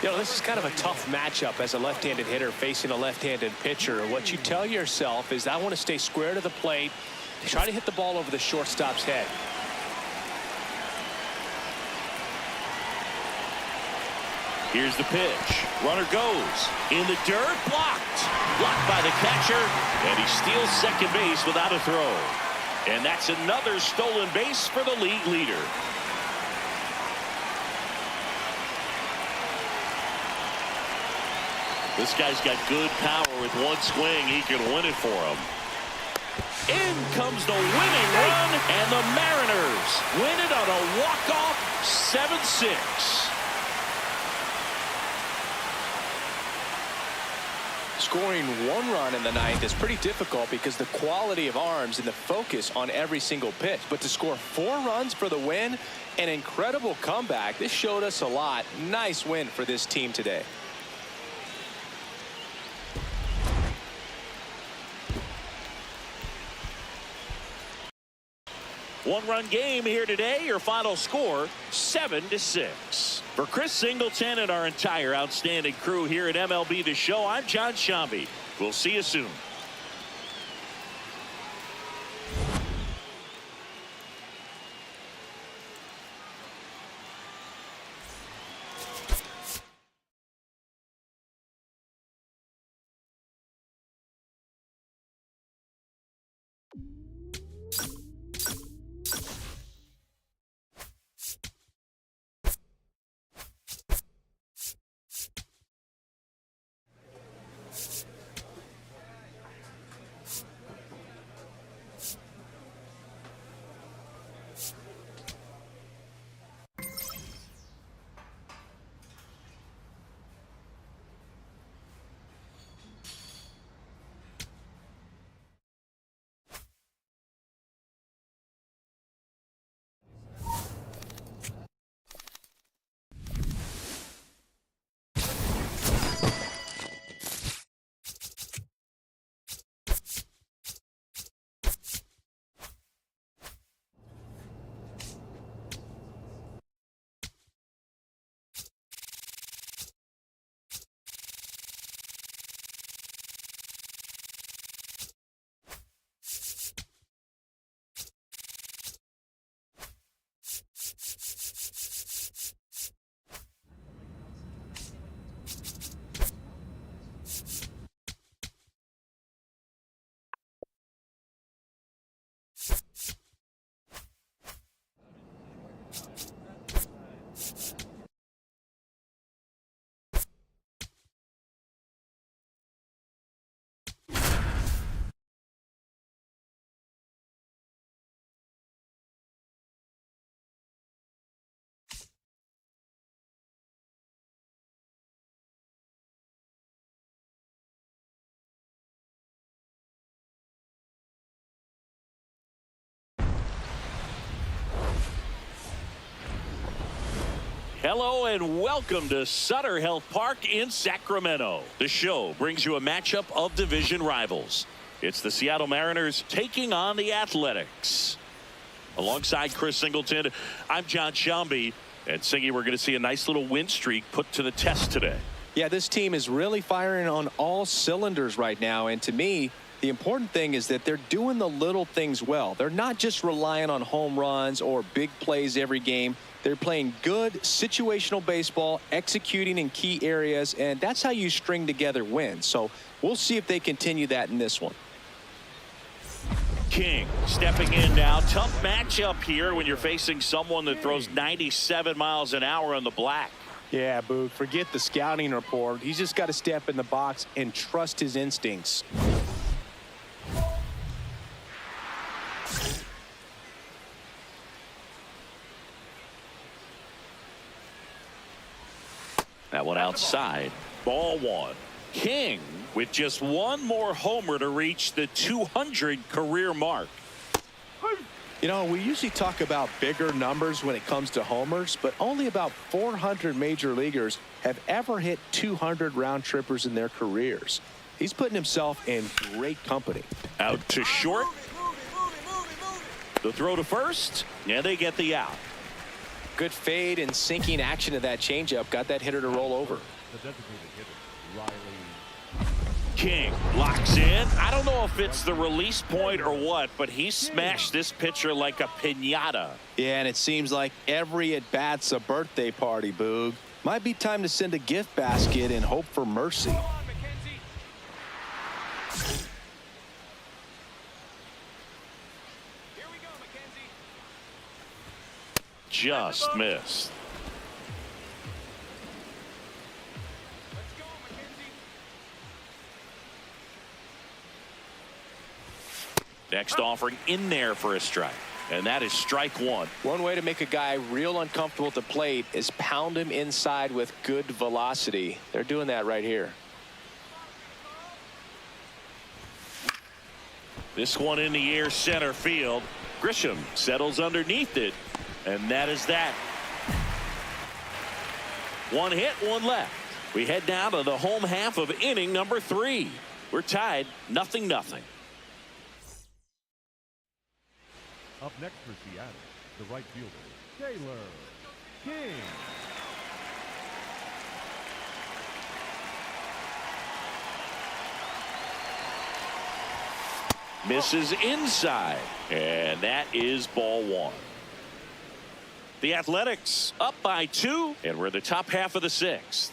You know, this is kind of a tough matchup as a left-handed hitter facing a left-handed pitcher. What you tell yourself is, I want to stay square to the plate, try to hit the ball over the shortstop's head. Here's the pitch. Runner goes in the dirt, blocked by the catcher, and he steals second base without a throw. And that's another stolen base for the league leader. This guy's got good power. With one swing, he can win it for him. In comes the winning run, and the Mariners win it on a walk-off 7-6. Scoring 1 run in the ninth is pretty difficult because the quality of arms and the focus on every single pitch. But to score 4 runs for the win, an incredible comeback. This showed us a lot. Nice win for this team today. One-run game here today. Your final score, 7-6. For Chris Singleton and our entire outstanding crew here at MLB The Show, I'm John Shambi. We'll see you soon. Hello and welcome to Sutter Health Park in Sacramento. The show brings you a matchup of division rivals. It's the Seattle Mariners taking on the Athletics. Alongside Chris Singleton, I'm John Shambi. And Singy, we're going to see a nice little win streak put to the test today. Yeah, this team is really firing on all cylinders right now. And to me, the important thing is that they're doing the little things well. They're not just relying on home runs or big plays every game. They're playing good situational baseball, executing in key areas, and that's how you string together wins. So we'll see if they continue that in this one. King stepping in now. Tough matchup here when you're facing someone that throws 97 miles an hour on the black. Yeah, Boog, forget the scouting report. He's just got to step in the box and trust his instincts. That one outside. Ball one. King with just one more homer to reach the 200 career mark. You know, we usually talk about bigger numbers when it comes to homers, but only about 400 major leaguers have ever hit 200 round trippers in their careers. He's putting himself in great company. Out to short. The throw to first, and they get the out. Good fade and sinking action of that changeup got that hitter to roll over. The designated hitter, Riley. King locks in. I don't know if it's the release point or what, but he smashed this pitcher like a piñata. Yeah, and it seems like every at-bat's a birthday party, Boog. Might be time to send a gift basket and hope for mercy. Just missed. Next offering in there for a strike. And that is strike one. One way to make a guy real uncomfortable at the plate is pound him inside with good velocity. They're doing that right here. This one in the air center field. Grisham settles underneath it. And that is that. One hit, one left. We head down to the home half of inning number 3. We're tied 0-0. Up next for Seattle, the right fielder, Taylor King. Misses inside, and that is ball one. The Athletics up by 2, and we're the top half of the 6th.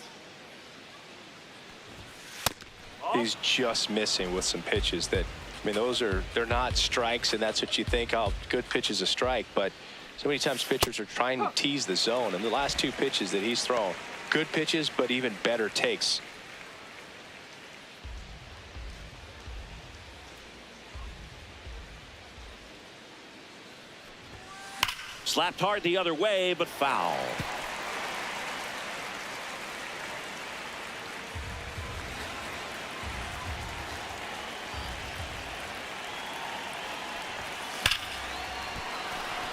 He's just missing with some pitches that, I mean, they're not strikes, and that's what you think, oh, good pitch is a strike, but so many times pitchers are trying to tease the zone, and the last 2 pitches that he's thrown, good pitches, but even better takes. Slapped hard the other way, but foul.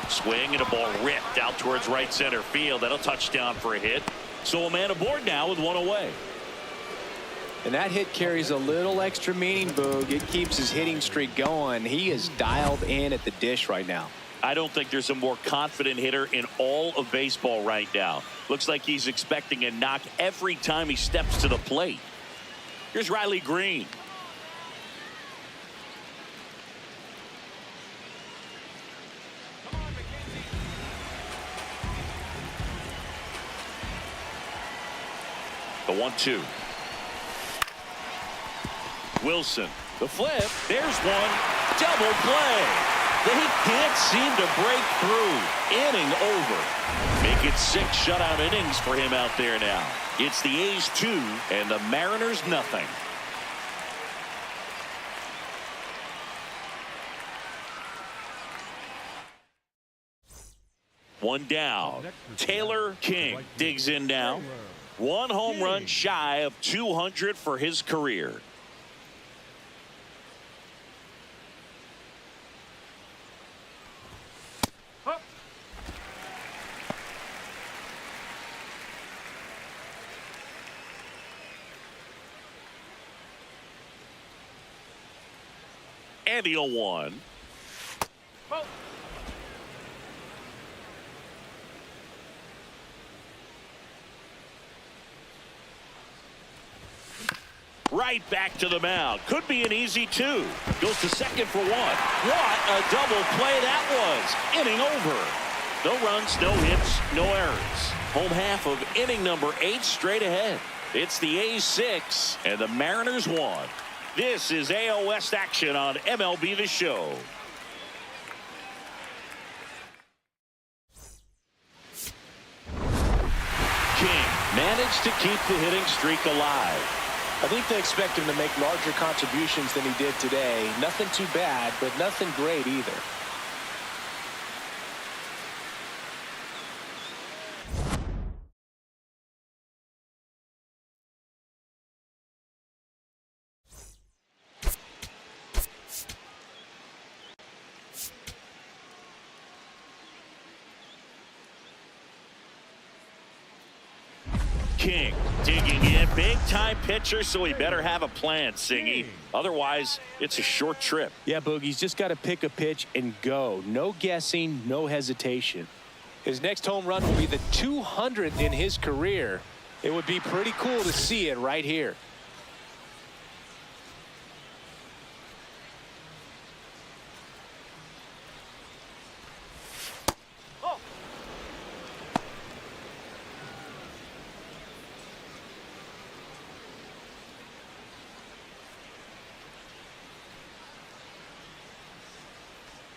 Swing and a ball ripped out towards right center field. That'll touchdown for a hit. So a man aboard now with 1 away. And that hit carries a little extra meaning, Boog. It keeps his hitting streak going. He is dialed in at the dish right now. I don't think there's a more confident hitter in all of baseball right now. Looks like he's expecting a knock every time he steps to the plate. Here's Riley Green. The 1-2. Wilson, the flip, there's one, double play. They can't seem to break through. Inning over. Make it 6 shutout innings for him out there now. It's the A's 2 and the Mariners nothing. One down. Taylor King digs in now. 1 home run shy of 200 for his career. And the 0-1. Right back to the mound. Could be an easy 2. Goes to second for 1. What a double play that was. Inning over. No runs, no hits, no errors. Home half of inning number 8 straight ahead. It's the A's 6 and the Mariners 1. This is AL West action on MLB The Show. King Managed to keep the hitting streak alive. I think they expect him to make larger contributions than he did today. Nothing too bad, but nothing great either. King digging in, big time pitcher, so he better have a plan, Singy. Otherwise, it's a short trip. Yeah, Boogie's just got to pick a pitch and go. No guessing, no hesitation. His next home run will be the 200th in his career. It would be pretty cool to see it right here.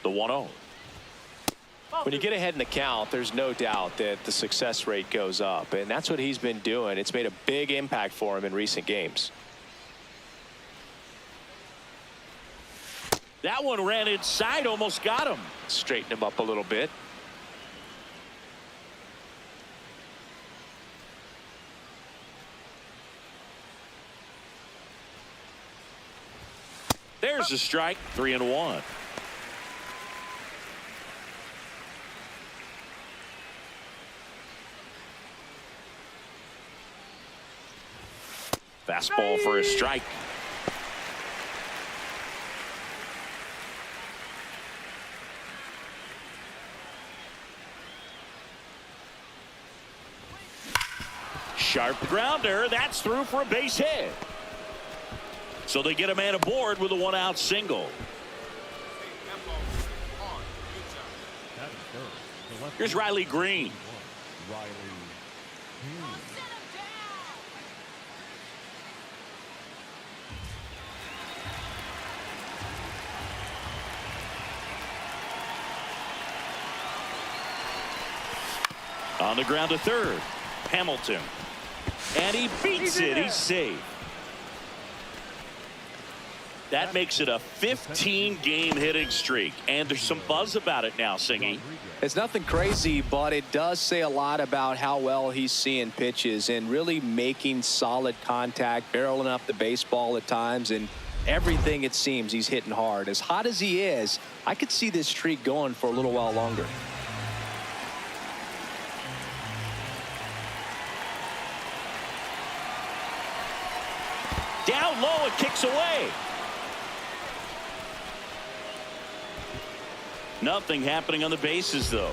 The 1-0. When you get ahead in the count, there's no doubt that the success rate goes up, and that's what he's been doing. It's made a big impact for him in recent games. That one ran inside, almost got him. Straighten him up a little bit. There's a strike, 3-1. Fastball for a strike. Sharp grounder. That's through for a base hit. So they get a man aboard with a 1-out single. Here's Riley Green. On the ground to third. Hamilton. And he beats it. He's safe. That makes it a 15-game hitting streak. And there's some buzz about it now, Singy. It's nothing crazy, but it does say a lot about how well he's seeing pitches and really making solid contact, barreling up the baseball at times, and everything it seems he's hitting hard. As hot as he is, I could see this streak going for a little while longer. Down low, it kicks away. Nothing happening on the bases, though.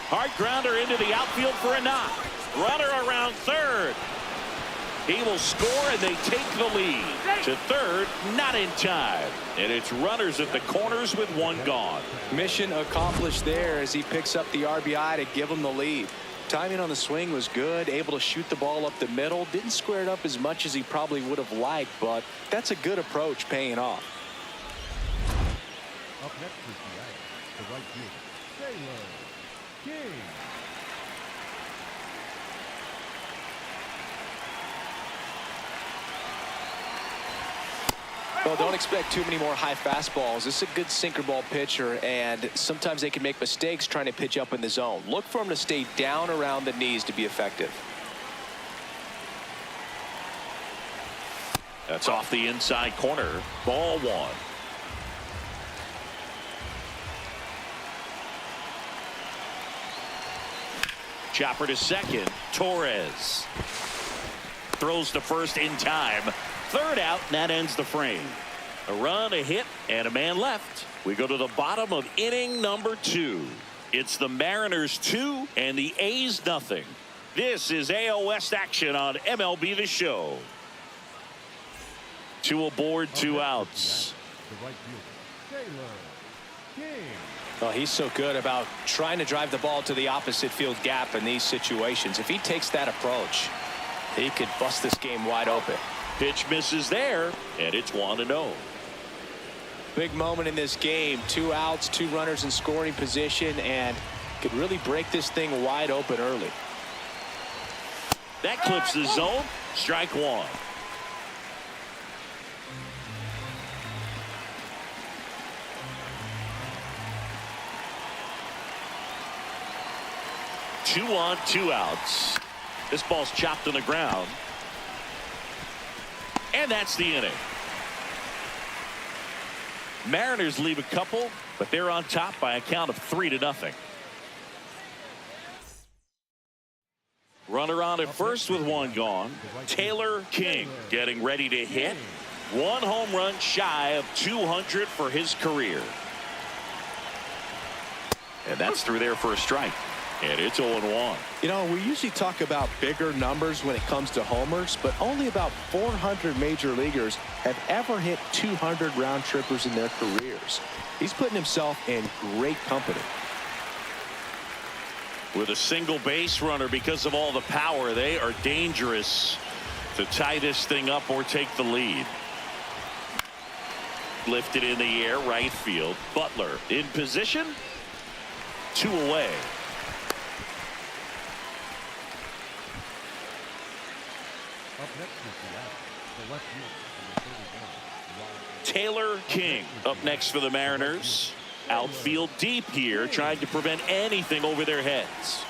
Hard grounder into the outfield for a knock. Runner around third. He will score, and they take the lead. To third, not in time. And it's runners at the corners with one gone. Mission accomplished there as he picks up the RBI to give him the lead. Timing on the swing was good, able to shoot the ball up the middle. Didn't square it up as much as he probably would have liked, but that's a good approach paying off. Up next is the right fielder, Taylor King. Well, don't expect too many more high fastballs. This is a good sinker ball pitcher, and sometimes they can make mistakes trying to pitch up in the zone. Look for him to stay down around the knees to be effective. That's off the inside corner. Ball one. Chopper to second. Torres throws to first in time. Third out, and that ends the frame. A run, a hit, and a man left. We go to the bottom of inning number 2. It's the Mariners 2 and the A's nothing. This is AL West action on MLB The Show. 2 aboard, 2 outs. The right fielder, Taylor King. Well, he's so good about trying to drive the ball to the opposite field gap in these situations. If he takes that approach, he could bust this game wide open. Pitch misses there, and it's 1-0. Big moment in this game. 2 outs, 2 runners in scoring position, and could really break this thing wide open early. That clips the zone. Strike one. Two on, 2 outs. This ball's chopped on the ground. And that's the inning. Mariners leave a couple, but they're on top by a count of 3-0. Runner on at first with 1 gone. Taylor King getting ready to hit. 1 home run shy of 200 for his career. And that's through there for a strike. And it's 0-1. You know, we usually talk about bigger numbers when it comes to homers, but only about 400 major leaguers have ever hit 200 round trippers in their careers. He's putting himself in great company. With a single base runner, because of all the power, they are dangerous to tie this thing up or take the lead. Lifted in the air, right field. Butler in position. 2 away. Up next is the left field, number 31, Taylor King up next for the Mariners. Outfield deep here, trying to prevent anything over their heads.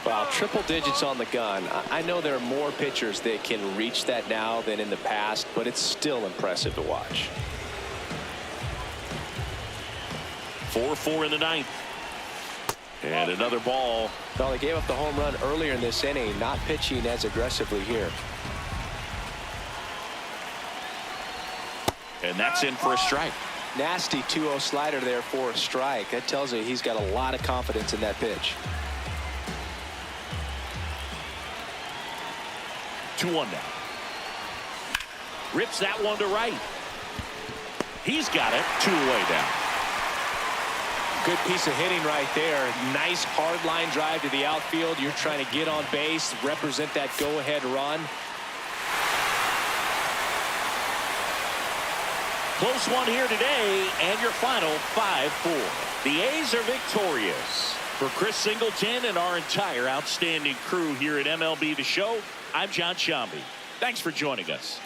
Wow, triple digits on the gun. I know there are more pitchers that can reach that now than in the past, but it's still impressive to watch. 4-4 in the 9th. And another ball. Well, they gave up the home run earlier in this inning, not pitching as aggressively here. And that's in for a strike. Nasty 2-0 slider there for a strike. That tells you he's got a lot of confidence in that pitch. 2-1 now. Rips that one to right. He's got it. 2 away now. Good piece of hitting right there. Nice hard line drive to the outfield. You're trying to get on base, represent that go-ahead run. Close one here today, and your final 5-4. The A's are victorious. For Chris Singleton and our entire outstanding crew here at MLB The Show, I'm John Shambi. Thanks for joining us.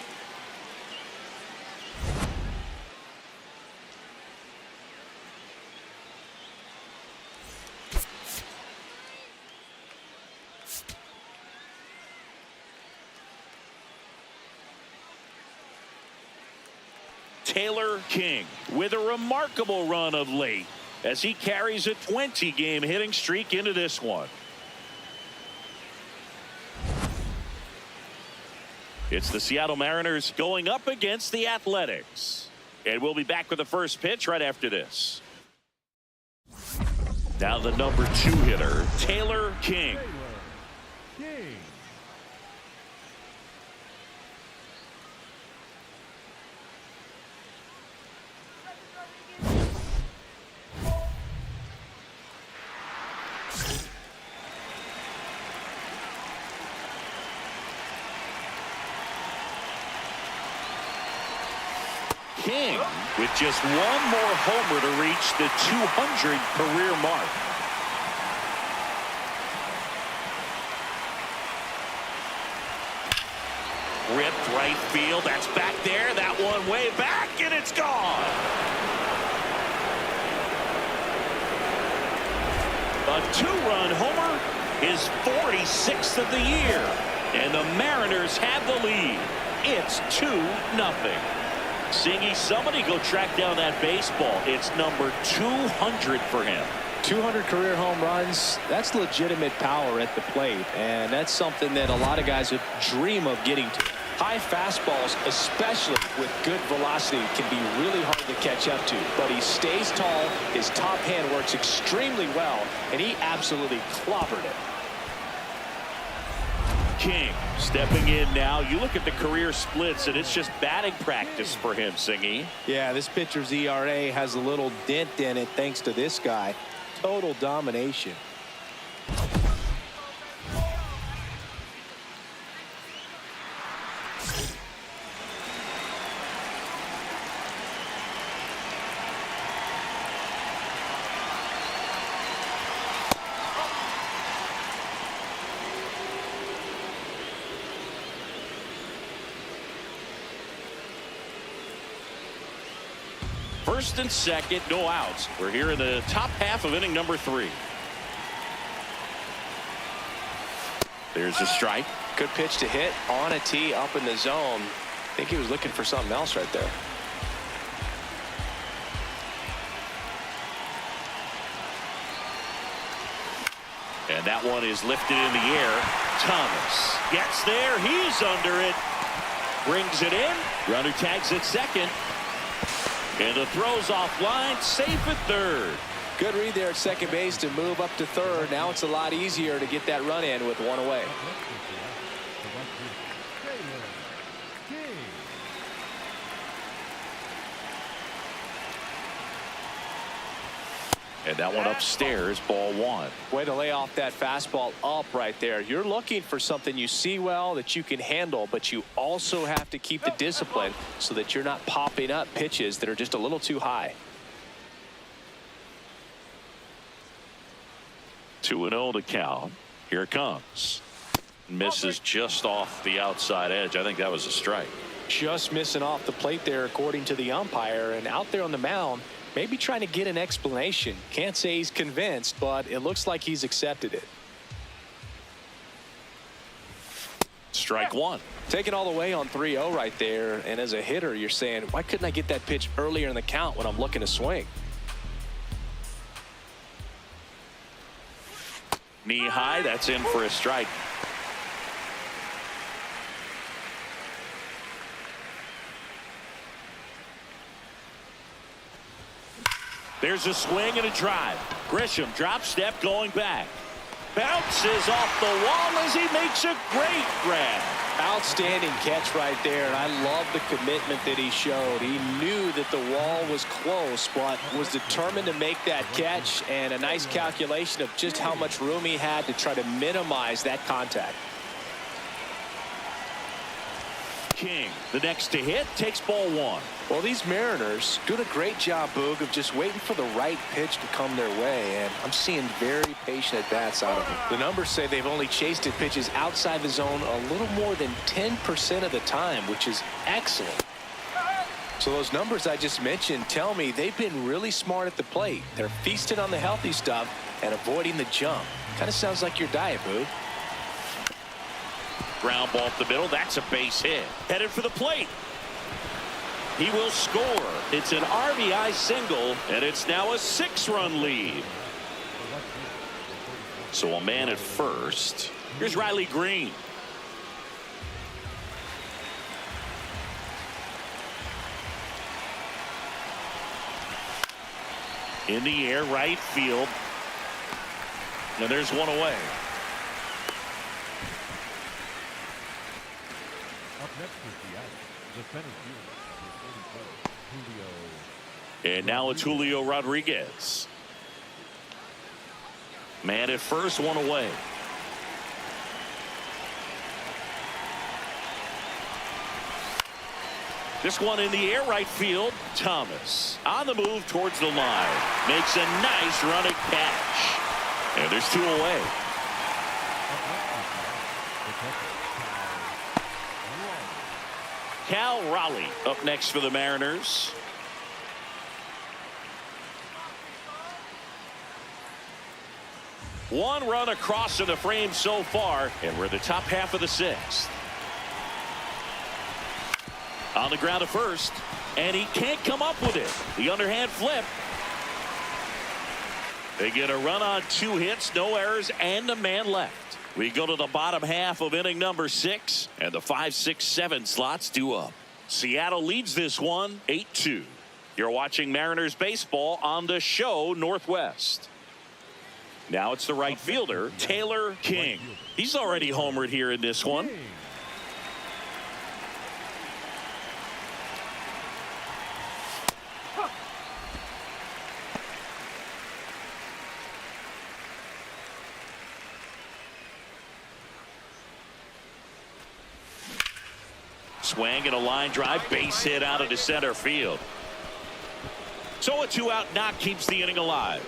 Taylor King with a remarkable run of late as he carries a 20-game hitting streak into this one. It's the Seattle Mariners going up against the Athletics. And we'll be back with the first pitch right after this. Now the number 2 hitter, Taylor King. King. King with just 1 more homer to reach the 200 career mark. Ripped right field. That's back there. That one way back, and it's gone. A 2-run homer, his 46th of the year, and the Mariners have the lead. It's 2-0. Singy, somebody go track down that baseball. It's number 200 for him. 200 career home runs, that's legitimate power at the plate, and that's something that a lot of guys would dream of getting to. High fastballs, especially with good velocity, can be really hard to catch up to, but he stays tall, his top hand works extremely well, and he absolutely clobbered it. King stepping in now. You look at the career splits, and it's just batting practice for him, Singy. Yeah, this pitcher's ERA has a little dent in it thanks to this guy. Total domination. First and second, no outs. We're here in the top half of inning number 3. There's a strike. Good pitch to hit on a tee up in the zone. I think he was looking for something else right there. And that one is lifted in the air. Thomas gets there. He's under it. Brings it in. Runner tags at second. And the throw's offline. Safe at third. Good read there at second base to move up to third. Now it's a lot easier to get that run in with one away. And that one upstairs, ball 1. Way to lay off that fastball up right there. You're looking for something you see well that you can handle, but you also have to keep the discipline so that you're not popping up pitches that are just a little too high. 2-0 to count. Here it comes. Misses just off the outside edge. I think that was a strike. Just missing off the plate there, according to the umpire, and out there on the mound, maybe trying to get an explanation. Can't say he's convinced, but it looks like he's accepted it. Strike 1. Taking all the way on 3-0 right there, and as a hitter, you're saying, why couldn't I get that pitch earlier in the count when I'm looking to swing? Knee high, that's in for a strike. There's a swing and a drive. Grisham drop step going back. Bounces off the wall as he makes a great grab. Outstanding catch right there, and I love the commitment that he showed. He knew that the wall was close, but was determined to make that catch, and a nice calculation of just how much room he had to try to minimize that contact. King, the next to hit, takes ball 1. Well, these Mariners doing a great job, Boog, of just waiting for the right pitch to come their way, and I'm seeing very patient at-bats out of them. The numbers say they've only chased at pitches outside the zone a little more than 10% of the time, which is excellent. So those numbers I just mentioned tell me they've been really smart at the plate. They're feasting on the healthy stuff and avoiding the jump. Kind of sounds like your diet, Boog. Ground ball up the middle. That's a base hit. Headed for the plate. He will score. It's an RBI single, and it's now a 6-run lead. So a man at first. Here's Riley Green. In the air, right field. And there's one away. Up next is the center fielder, Julio. And now it's Julio Rodriguez. Man at first, one away. This one in the air, right field. Thomas on the move towards the line. Makes a nice running catch. And there's 2 away. Cal Raleigh up next for the Mariners. One run across to the frame so far, and we're in the top half of the 6th. On the ground at first, and he can't come up with it. The underhand flip. They get a run on 2 hits, no errors, and a man left. We go to the bottom half of inning number 6, and the 5, 6, 7 slots due up. Seattle leads this one 8-2. You're watching Mariners baseball on the show Northwest. Now it's the right fielder, Taylor King. He's already homered here in this one. Swing and a line drive, base hit out of the center field. So a 2-out knock keeps the inning alive.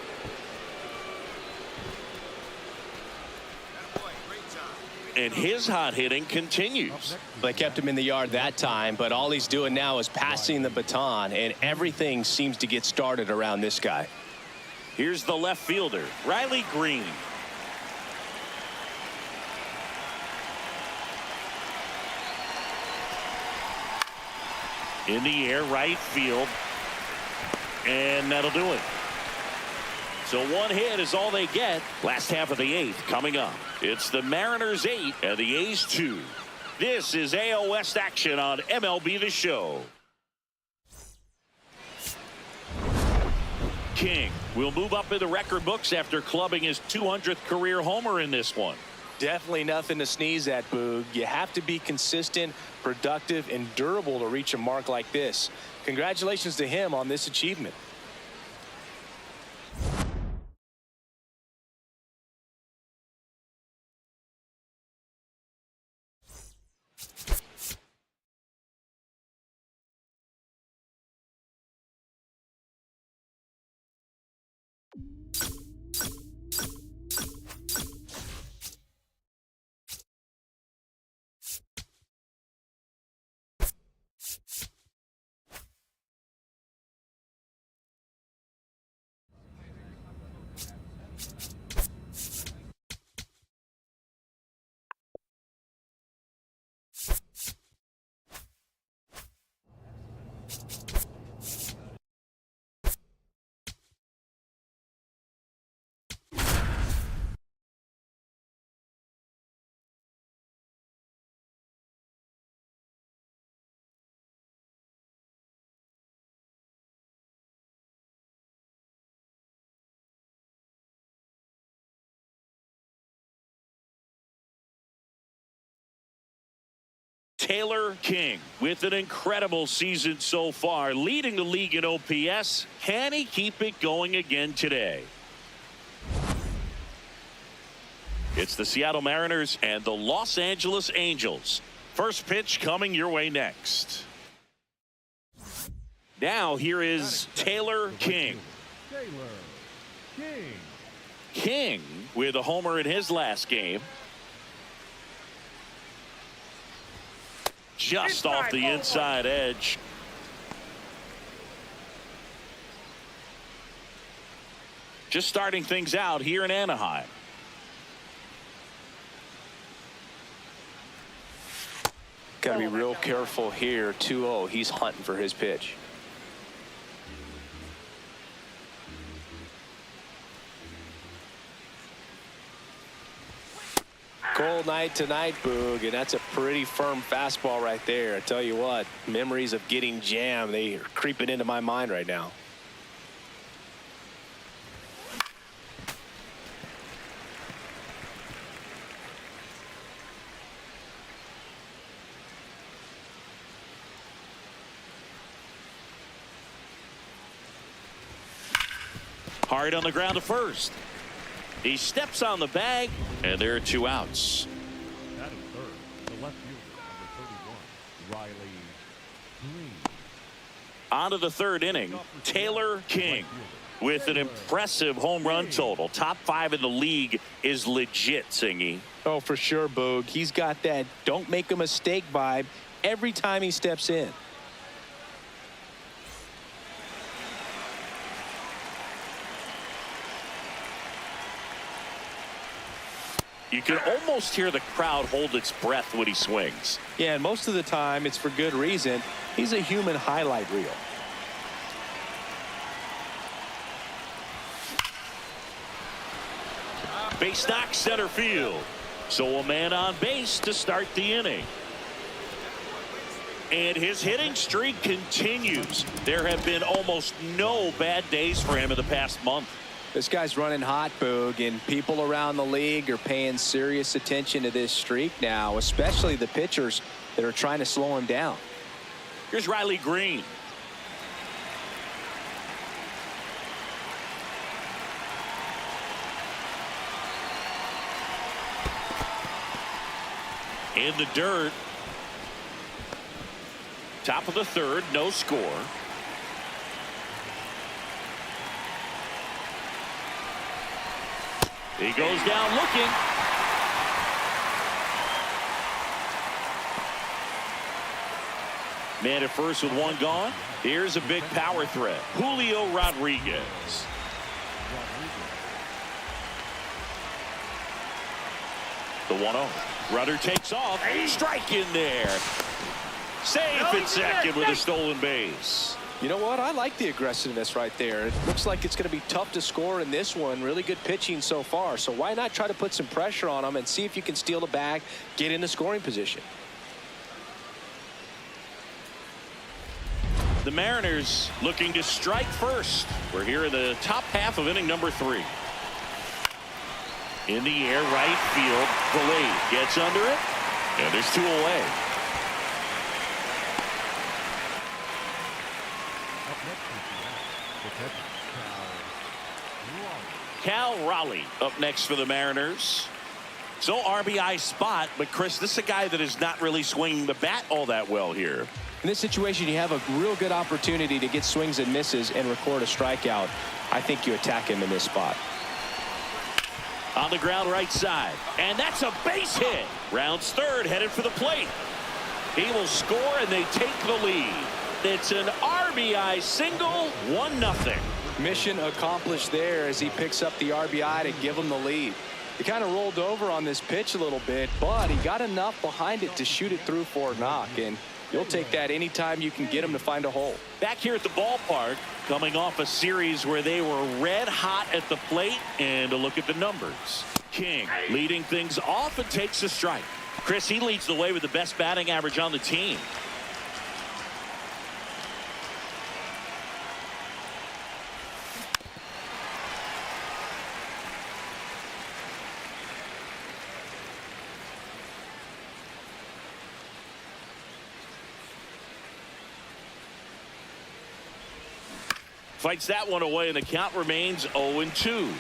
And his hot hitting continues. They kept him in the yard that time, but all he's doing now is passing the baton, and everything seems to get started around this guy. Here's the left fielder, Riley Green. In the air, right field. And that'll do it. So one hit is all they get. Last half of the 8th coming up. It's the Mariners 8 and the A's 2. This is AL West action on MLB The Show. King will move up in the record books after clubbing his 200th career homer in this one. Definitely nothing to sneeze at, Boog. You have to be consistent, productive, and durable to reach a mark like this. Congratulations to him on this achievement. Taylor King with an incredible season so far, leading the league in OPS. Can he keep it going again today? It's the Seattle Mariners and the Los Angeles Angels. First pitch coming your way next. Now here is Taylor King. King with a homer in his last game. Just off the inside edge. Just starting things out here in Anaheim. Got to be real careful here. 2-0. He's hunting for his pitch. Cold night tonight, Boog, and that's a pretty firm fastball right there. I tell you what, memories of getting jammed, they are creeping into my mind right now. Hard on the ground to first. He steps on the bag, and there are 2 outs. That is third. The left fielder, number 31, Riley Green. On to the 3rd inning, Taylor King with an impressive home run total. Top 5 in the league is legit, Singy. Oh, for sure, Boog. He's got that don't make a mistake vibe every time he steps in. You can almost hear the crowd hold its breath when he swings. Yeah, and most of the time it's for good reason. He's a human highlight reel. Base knock center field. So a man on base to start the inning. And his hitting streak continues. There have been almost no bad days for him in the past month. This guy's running hot, Boog, and people around the league are paying serious attention to this streak now, especially the pitchers that are trying to slow him down. Here's Riley Green. In the dirt. Top of the 3rd, no score. He goes down looking. Man at first with one gone. Here's a big power threat. Julio Rodriguez. The 1-0. Rudder takes off. Strike in there. Safe at second with a stolen base. You know what? I like the aggressiveness right there. It looks like it's going to be tough to score in this one. Really good pitching so far. So why not try to put some pressure on them and see if you can steal the bag, get in the scoring position. The Mariners looking to strike first. We're here in the top half of inning number 3. In the air, right field. Delayed. Gets under it. And there's 2 away. Cal Raleigh up next for the Mariners. So RBI spot, but Chris, this is a guy that is not really swinging the bat all that well here. In this situation, you have a real good opportunity to get swings and misses and record a strikeout. I think you attack him in this spot. On the ground right side. And that's a base hit. Rounds third, headed for the plate. He will score, and they take the lead. It's an RBI single, 1-0. Mission accomplished there as he picks up the RBI to give him the lead. He kind of rolled over on this pitch a little bit, but he got enough behind it to shoot it through for a knock, and you'll take that anytime you can get him to find a hole. Back here at the ballpark, coming off a series where they were red hot at the plate, and a look at the numbers. King leading things off and takes a strike. Chris, he leads the way with the best batting average on the team. Fights that one away, and the count remains 0-2.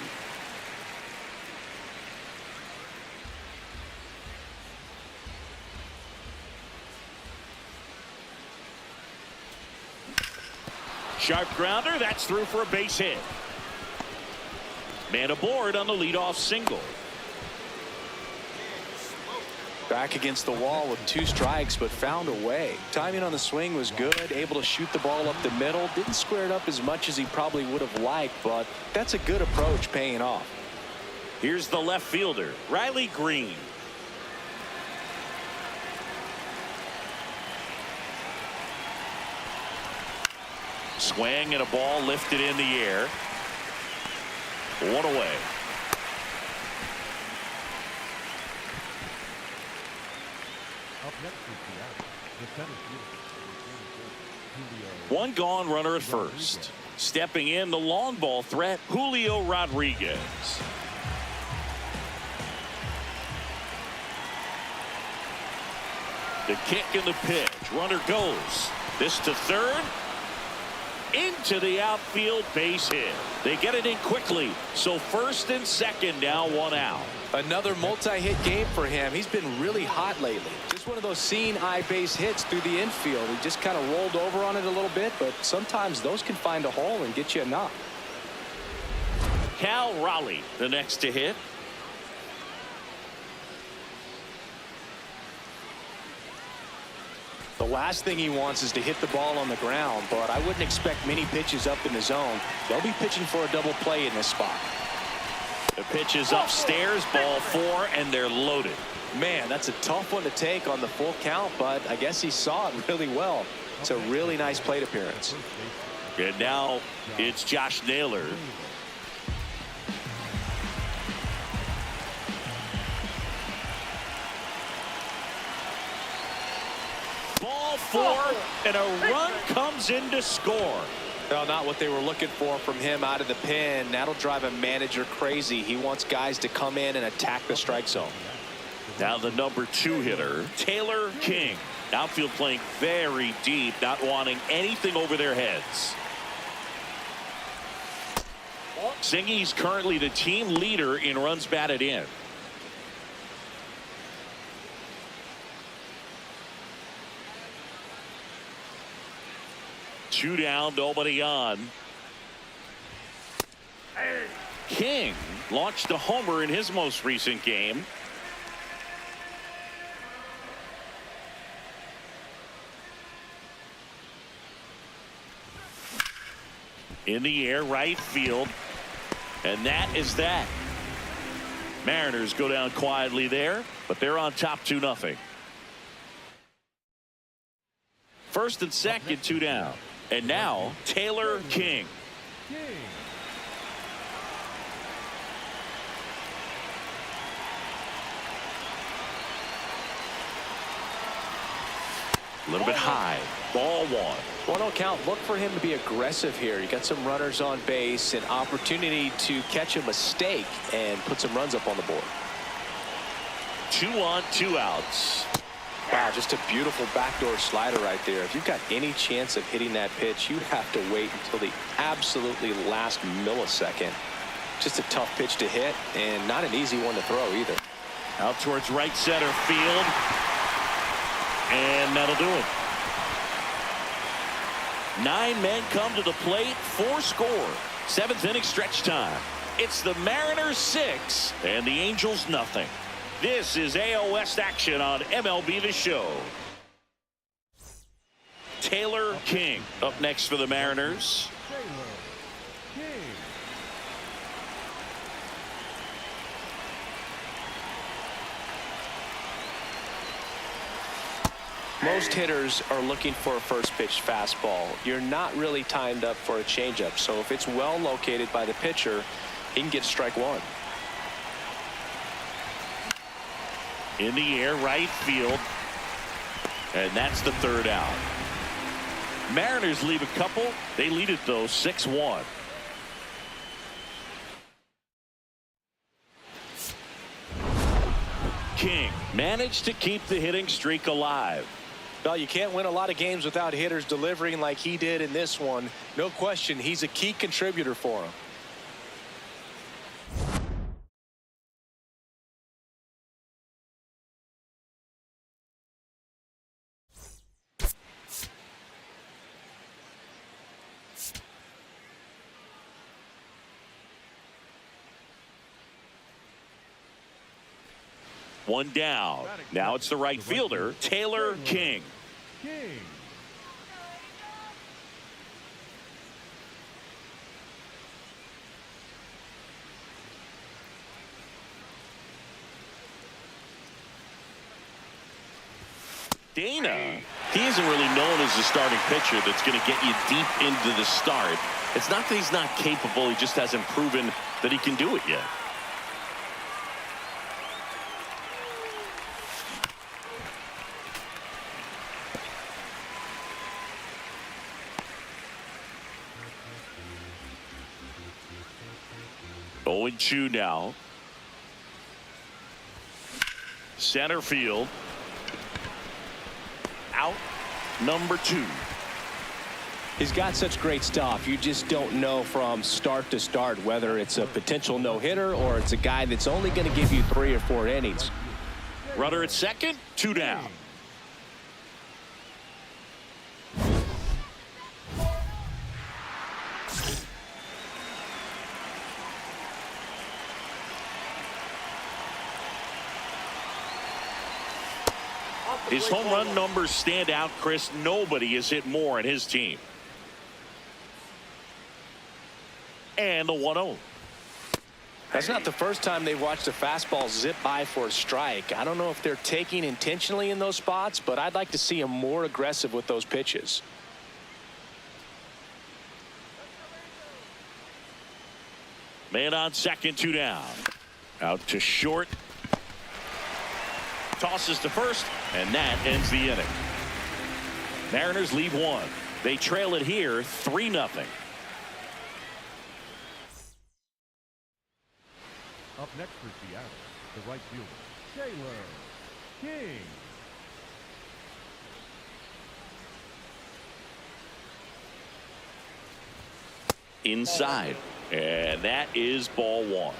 Sharp grounder, that's through for a base hit. Man aboard on the leadoff single. Back against the wall with 2 strikes, but found a way. Timing on the swing was good, able to shoot the ball up the middle. Didn't square it up as much as he probably would have liked, but that's a good approach paying off. Here's the left fielder, Riley Green. Swing and a ball lifted in the air. 1 away. One gone, runner at first. Stepping in, the long ball threat, Julio Rodriguez. The kick and the pitch. Runner goes. This to third. Into the outfield, base hit. They get it in quickly. So first and second, now 1 out. Another multi-hit game for him. He's been really hot lately. Just one of those seeing eye base hits through the infield. He just kind of rolled over on it a little bit, but sometimes those can find a hole and get you a knock. Cal Raleigh, the next to hit. The last thing he wants is to hit the ball on the ground, but I wouldn't expect many pitches up in the zone. They'll be pitching for a double play in this spot. The pitch is upstairs, ball 4, and they're loaded. Man, that's a tough one to take on the full count, but I guess he saw it really well. It's a really nice plate appearance. And now it's Josh Naylor. Ball 4, and a run comes in to score. Well, not what they were looking for from him out of the pen. That'll drive a manager crazy. He wants guys to come in and attack the strike zone. Now the number 2 hitter, Taylor King. Outfield playing very deep, not wanting anything over their heads. Singy's currently the team leader in runs batted in. Two down, nobody on. King launched a homer in his most recent game. In the air, right field. And that is that. Mariners go down quietly there, but they're on top 2-0. First and second, 2 down. And now Taylor King. A little bit high. Ball 1. 1-0 count. Look for him to be aggressive here. You got some runners on base, an opportunity to catch a mistake and put some runs up on the board. 2 on, 2 outs. Wow, just a beautiful backdoor slider right there. If you've got any chance of hitting that pitch, you have to wait until the absolutely last millisecond. Just a tough pitch to hit and not an easy one to throw either. Out towards right center field. And that'll do it. 9 men come to the plate, 4 score. 7th inning stretch time. It's the Mariners 6 and the Angels nothing. This is AL West action on MLB The Show. Taylor King up next for the Mariners. Most hitters are looking for a first pitch fastball. You're not really timed up for a changeup. So if it's well located by the pitcher, he can get strike 1. In the air, right field. And that's the 3rd out. Mariners leave a couple. They lead it, though, 6-1. King managed to keep the hitting streak alive. Well, you can't win a lot of games without hitters delivering like he did in this one. No question, he's a key contributor for him. One down. Now it's the right fielder, Taylor King. Dana, he isn't really known as the starting pitcher that's going to get you deep into the start. It's not that he's not capable, he just hasn't proven that he can do it yet. Oh, and 2 now. Center field. Out number 2. He's got such great stuff. You just don't know from start to start whether it's a potential no-hitter or it's a guy that's only going to give you 3 or 4 innings. Runner at second, 2 down. His home run numbers stand out, Chris. Nobody has hit more in his team. And the 1-0. That's not the first time they've watched a fastball zip by for a strike. I don't know if they're taking intentionally in those spots, but I'd like to see him more aggressive with those pitches. Man on second, 2 down. Out to short. Tosses to first, and that ends the inning. Mariners lead 1. They trail it here 3-0. Up next for Seattle, the right fielder, Taylor King. Inside, and that is ball 1.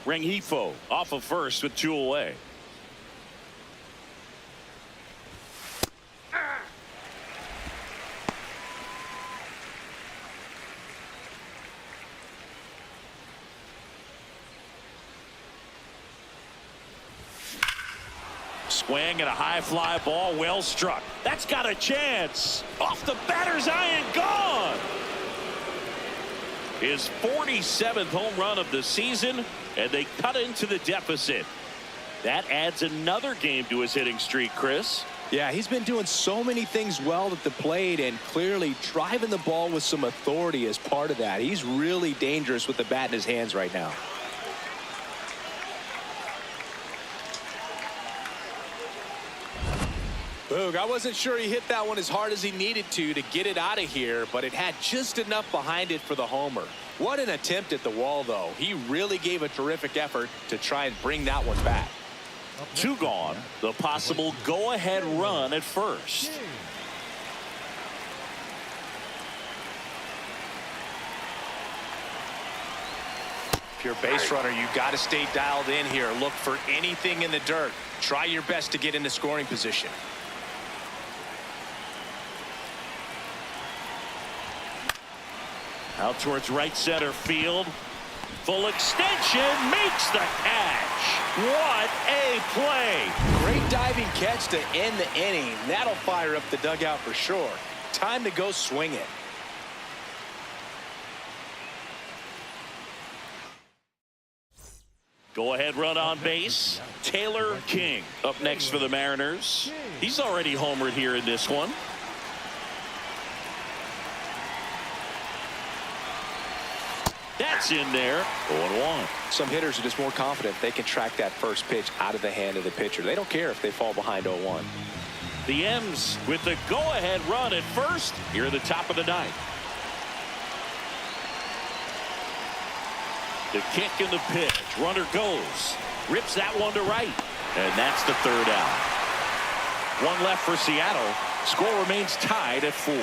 Rengifo off of first with 2 away. Swing and a high fly ball, well struck. That's got a chance. Off the batter's eye and gone. His 47th home run of the season, and they cut into the deficit. That adds another game to his hitting streak, Chris. Yeah, he's been doing so many things well at the plate and clearly driving the ball with some authority as part of that. He's really dangerous with the bat in his hands right now. Boog, I wasn't sure he hit that one as hard as he needed to get it out of here, but it had just enough behind it for the homer. What an attempt at the wall, though. He really gave a terrific effort to try and bring that one back. 2 gone. The possible go-ahead run at first. If you're a base runner, you got to stay dialed in here. Look for anything in the dirt. Try your best to get into scoring position. Out towards right center field. Full extension, makes the catch. What a play. Great diving catch to end the inning. That'll fire up the dugout for sure. Time to go swing it. Go ahead run on base. Taylor King up next for the Mariners. He's already homered here in this one. That's in there. 0-1. Some hitters are just more confident they can track that first pitch out of the hand of the pitcher. They don't care if they fall behind 0-1. The M's with the go-ahead run at first here at the top of the ninth. The kick and the pitch. Runner goes. Rips that one to right. And that's the 3rd out. 1 left for Seattle. Score remains tied at 4.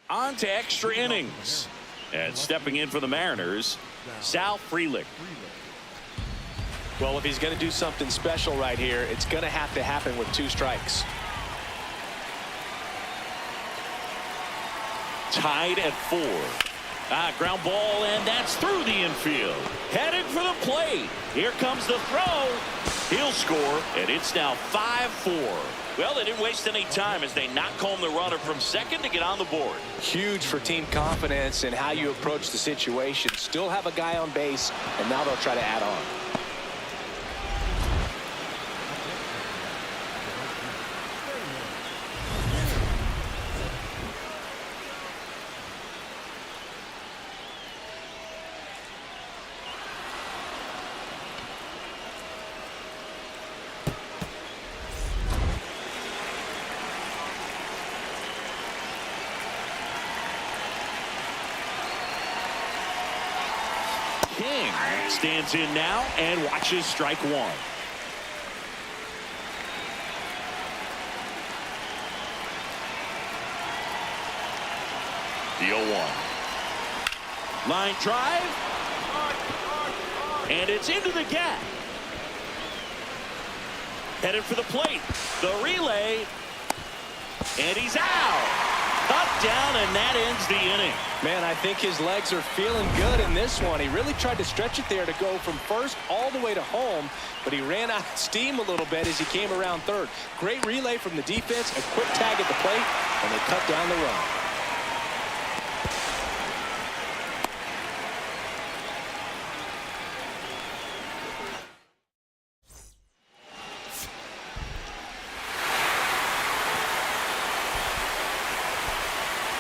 On to extra innings. And stepping in for the Mariners, Sal Frelick. Well, if he's going to do something special right here, it's going to have to happen with 2 strikes. Tied at 4. Ground ball, and that's through the infield. Headed for the plate. Here comes the throw. He'll score, and it's now 5-4. Well, they didn't waste any time as they knock home the runner from second to get on the board. Huge for team confidence and how you approach the situation. Still have a guy on base, and now they'll try to add on. King stands in now and watches strike 1. The 0-1. Line drive. And it's into the gap. Headed for the plate. The relay. And he's out. Cut down, and that ends the inning. Man, I think his legs are feeling good in this one. He really tried to stretch it there to go from first all the way to home, but he ran out of steam a little bit as he came around third. Great relay from the defense, a quick tag at the plate, and they cut down the run.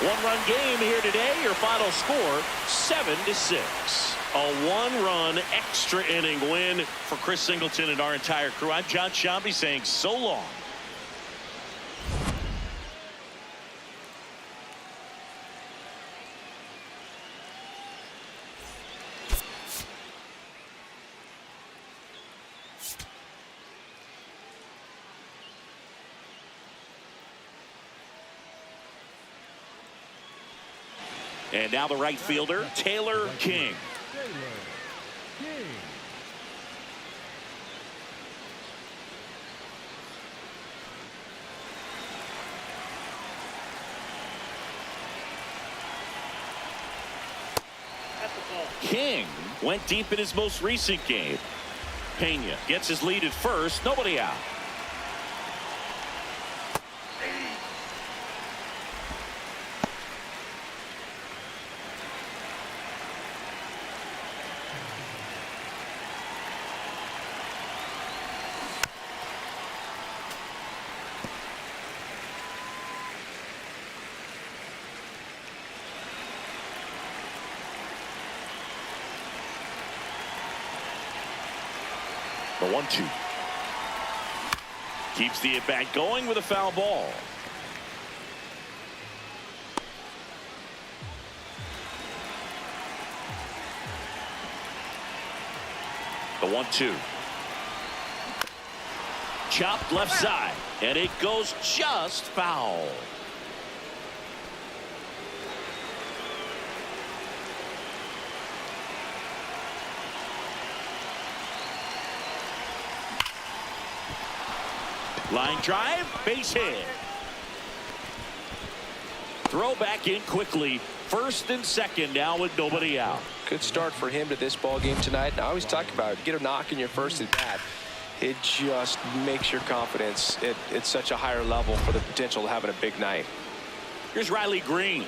One-run game here today. Your final score, 7-6. A one-run extra inning win for Chris Singleton and our entire crew. I'm John Shambi saying so long. And now the right fielder, Taylor King. King went deep in his most recent game. Pena gets his lead at first, nobody out. The 1-2. Keeps the at-bat going with a foul ball. The 1-2. Chopped left side, and it goes just foul. Line drive, base hit. Throw back in quickly. First and second now with nobody out. Good start for him to this ball game tonight. And I always talk about it. Get a knock in your first at bat. It just makes your confidence at such a higher level for the potential of having a big night. Here's Riley Green.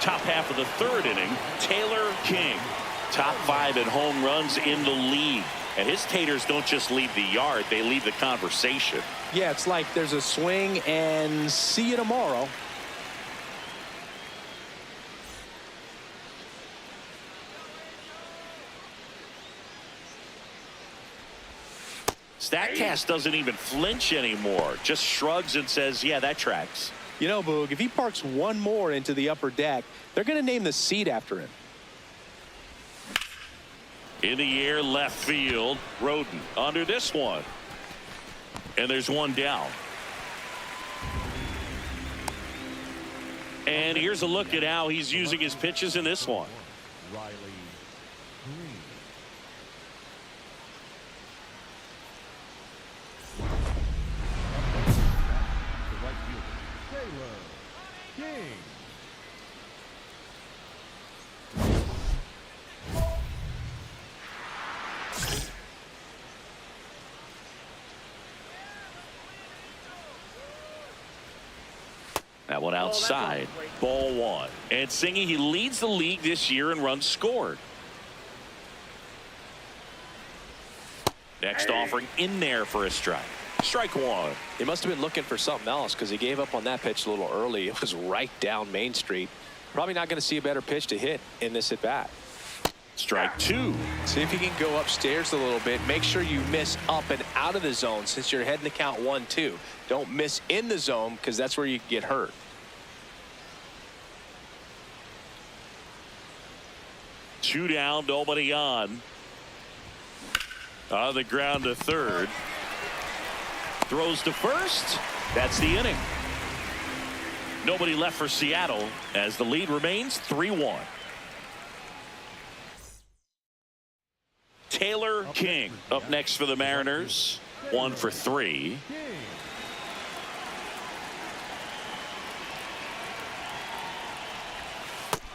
Top half of the third inning, Taylor King. Top 5 in home runs in the league. And his taters don't just leave the yard, they leave the conversation. Yeah, it's like there's a swing and see you tomorrow. Statcast doesn't even flinch anymore, just shrugs and says, yeah, that tracks. You know, Boog, if he parks one more into the upper deck, they're going to name the seat after him. In the air, left field. Roden under this one. And there's one down. And here's a look at how he's using his pitches in this one. Riley Green. The right fielder, Taylor King. That one outside. Ball 1. And Singy, he leads the league this year in runs scored. Next offering in there for a strike. Strike 1. He must have been looking for something else because he gave up on that pitch a little early. It was right down Main Street. Probably not going to see a better pitch to hit in this at bat. Strike 2. See if you can go upstairs a little bit. Make sure you miss up and out of the zone since you're heading to count 1-2. Don't miss in the zone because that's where you get hurt. Two down, nobody on. On the ground to third. Throws to first. That's the inning. Nobody left for Seattle as the lead remains 3-1. Taylor King up next for the Mariners. 1 for 3.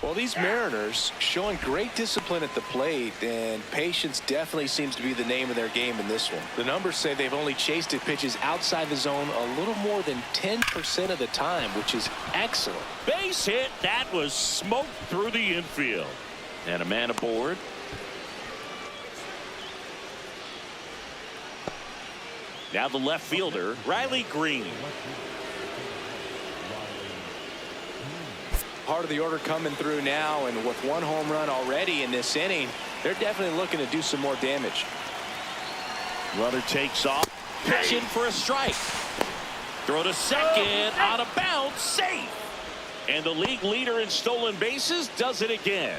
Well, these Mariners showing great discipline at the plate, and patience definitely seems to be the name of their game in this one. The numbers say they've only chased at pitches outside the zone a little more than 10% of the time, which is excellent. Base hit. That was smoked through the infield. And a man aboard. Now the left fielder, Riley Green. Part of the order coming through now, and with one home run already in this inning, they're definitely looking to do some more damage. Runner takes off. Pitch in for a strike. Throw to second. Out of bounds. Safe. And the league leader in stolen bases does it again.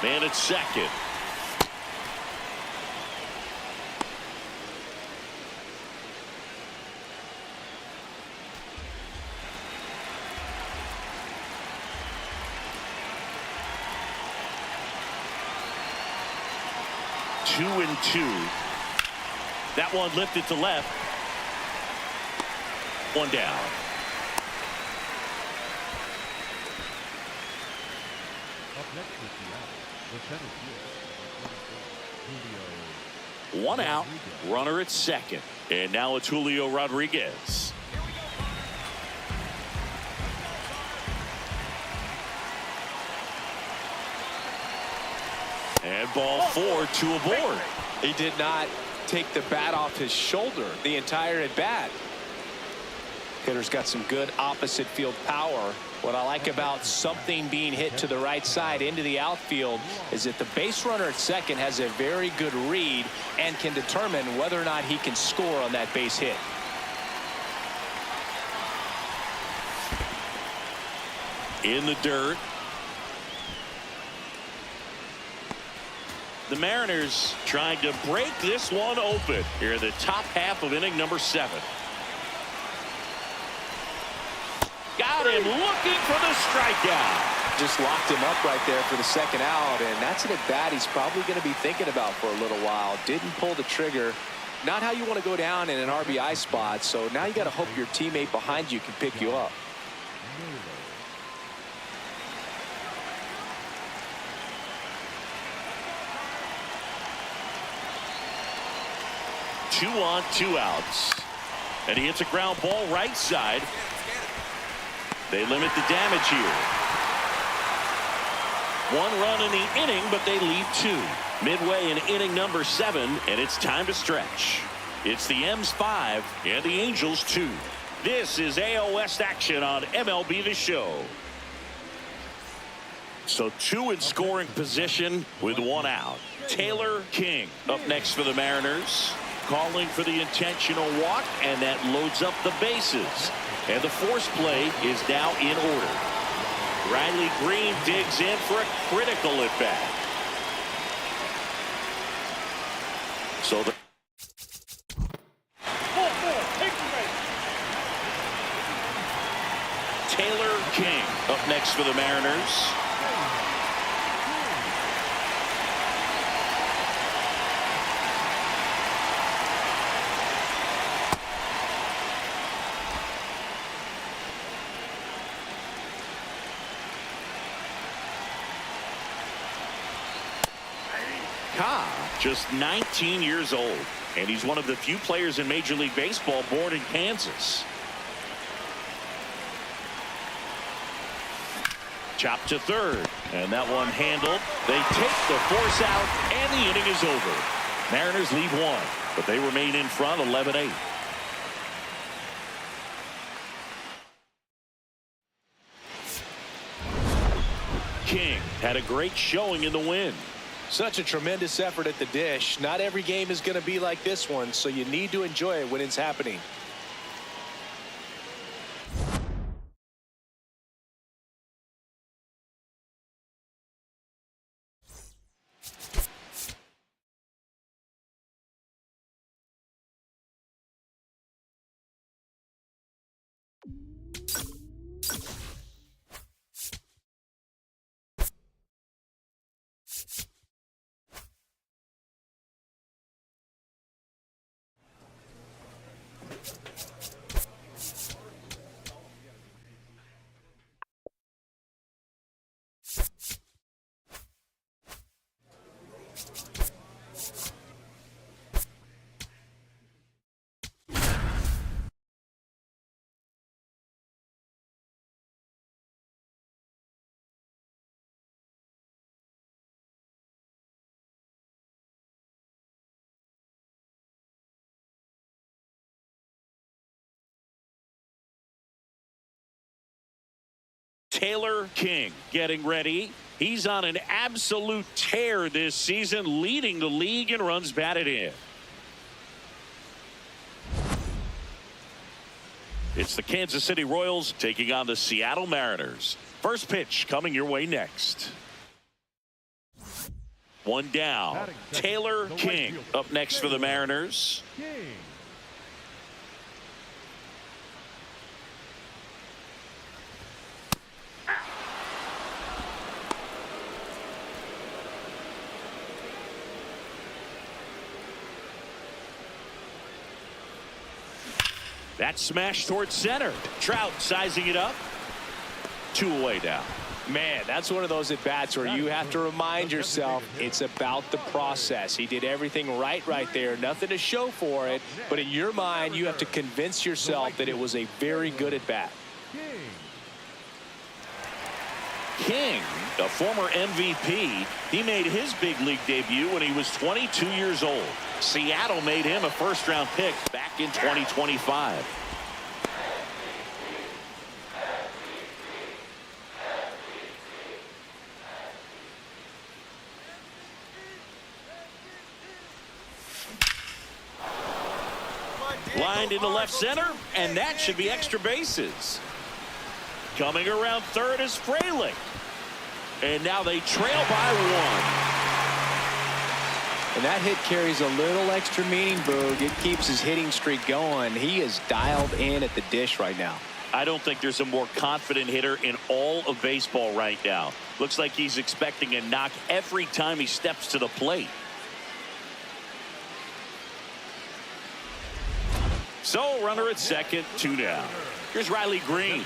Man at second. Two and 2. That one lifted to left. One down. Up next with Seattle, the center field, Julio. One out. Runner at second. And now it's Julio Rodriguez. And And ball 4, 2 aboard. He did not take the bat off his shoulder the entire at bat. Hitter's got some good opposite field power. What I like about something being hit to the right side into the outfield is that the base runner at second has a very good read and can determine whether or not he can score on that base hit. In the dirt. The Mariners trying to break this one open here in the top half of inning number 7. Got him looking for the strikeout. Just locked him up right there for the second out, and that's an at-bat he's probably going to be thinking about for a little while. Didn't pull the trigger. Not how you want to go down in an RBI spot, so now you got to hope your teammate behind you can pick you up. Two on, 2 outs. And he hits a ground ball right side. They limit the damage here. 1 run in the inning, but they leave 2. Midway in inning number 7, and it's time to stretch. It's the M's 5 and the Angels 2. This is AL West action on MLB The Show. So 2 in scoring position with 1 out. Taylor King up next for the Mariners. Calling for the intentional walk, and that loads up the bases. And the force play is now in order. Riley Green digs in for a critical at bat. So the Taylor King up next for the Mariners. Just 19 years old, and he's one of the few players in Major League Baseball born in Kansas. Chopped to third, and that one handled. They take the force out, and the inning is over. Mariners lead 1, but they remain in front 11-8. King had a great showing in the win. Such a tremendous effort at the dish. Not every game is going to be like this one, so you need to enjoy it when it's happening. Taylor King getting ready. He's on an absolute tear this season, leading the league in runs batted in. It's the Kansas City Royals taking on the Seattle Mariners. First pitch coming your way next. 1 down. Taylor King up next for the Mariners. That smash towards center. Trout sizing it up. 2 away now. Man, that's one of those at-bats where you have to remind yourself it's about the process. He did everything right there. Nothing to show for it. But in your mind, you have to convince yourself that it was a very good at-bat. King A former MVP, he made his big league debut when he was 22 years old. Seattle made him a first-round pick back in 2025. Lined into left center, and that should be extra bases. Coming around third is Frelick. And now they trail by one. And that hit carries a little extra meaning, Boog. It keeps his hitting streak going. He is dialed in at the dish right now. I don't think there's a more confident hitter in all of baseball right now. Looks like he's expecting a knock every time he steps to the plate. So, runner at second, 2 down. Here's Riley Green.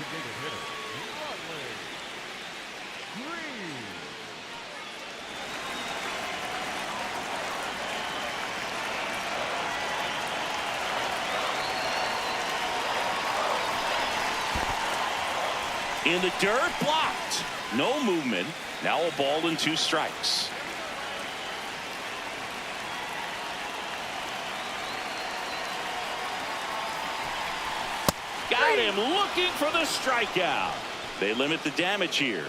In the dirt, blocked. No movement. Now a ball and 2 strikes. Got him looking for the strikeout. They limit the damage here.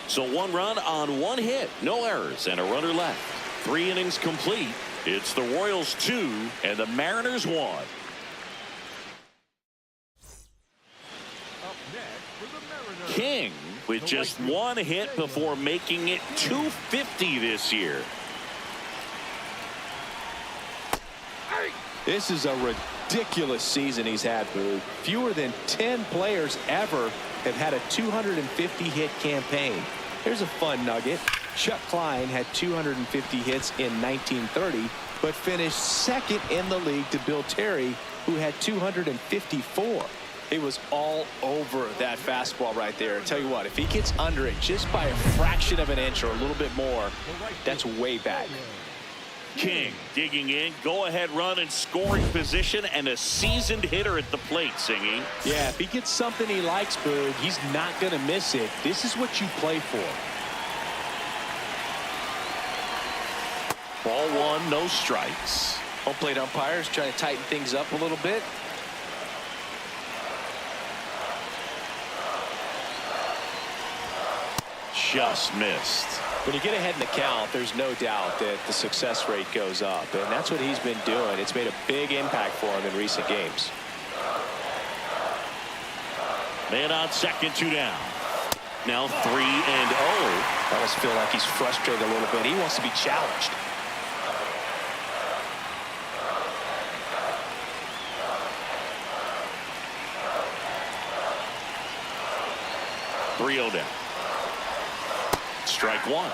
So 1 run on 1 hit. No errors and a runner left. 3 innings complete. It's the Royals 2 and the Mariners 1. King with just 1 hit before making it 250 this year. This is a ridiculous season he's had, Boog. Fewer than 10 players ever have had a 250-hit campaign. Here's a fun nugget. Chuck Klein had 250 hits in 1930, but finished second in the league to Bill Terry, who had 254. It was all over that fastball right there. I tell you what, if he gets under it just by a fraction of an inch or a little bit more, that's way back. King digging in, go-ahead run in scoring position, and a seasoned hitter at the plate, Singy. Yeah, if he gets something he likes, Boog, he's not going to miss it. This is what you play for. Ball 1, no strikes. Home plate umpires trying to tighten things up a little bit. Just missed. When you get ahead in the count, there's no doubt that the success rate goes up, and that's what he's been doing. It's made a big impact for him in recent games. Man on second, 2 down. Now 3-0. I almost feel like he's frustrated a little bit. He wants to be challenged. Down. Strike 1.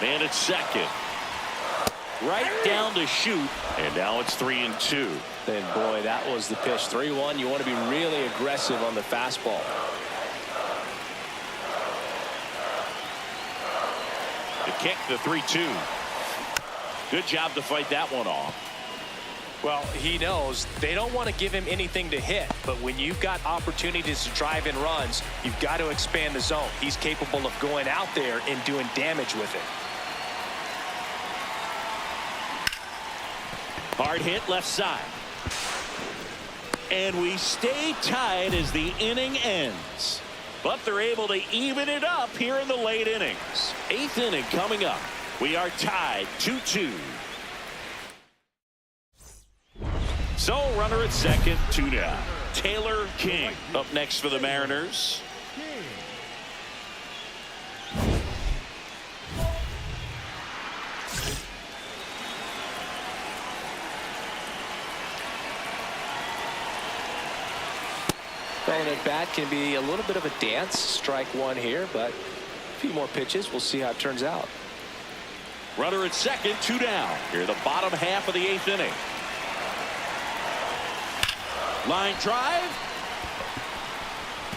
Man at second. Right down to shoot. And now it's 3-2. And boy, that was the pitch. 3-1. You want to be really aggressive on the fastball. The kick, the 3-2. Good job to fight that one off. Well, he knows they don't want to give him anything to hit, but when you've got opportunities to drive in runs, you've got to expand the zone. He's capable of going out there and doing damage with it. Hard hit left side. And we stay tied as the inning ends. But they're able to even it up here in the late innings. 8th inning coming up. We are tied 2-2. So runner at second, 2 down. Taylor King up next for the Mariners. Throwing at bat can be a little bit of a dance. Strike 1 here, but a few more pitches. We'll see how it turns out. Runner at second, 2 down. Here the bottom half of the 8th inning. Line drive.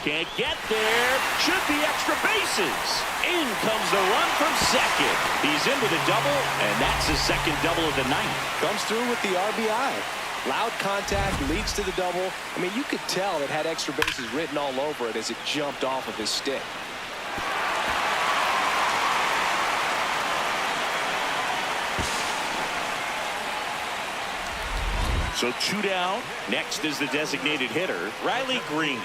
Can't get there. Should be extra bases. In comes the run from second. He's in with a double, and that's his second double of the night. Comes through with the RBI. Loud contact leads to the double. I mean, you could tell it had extra bases written all over it as it jumped off of his stick. So 2 down. Next is the designated hitter, Riley Green.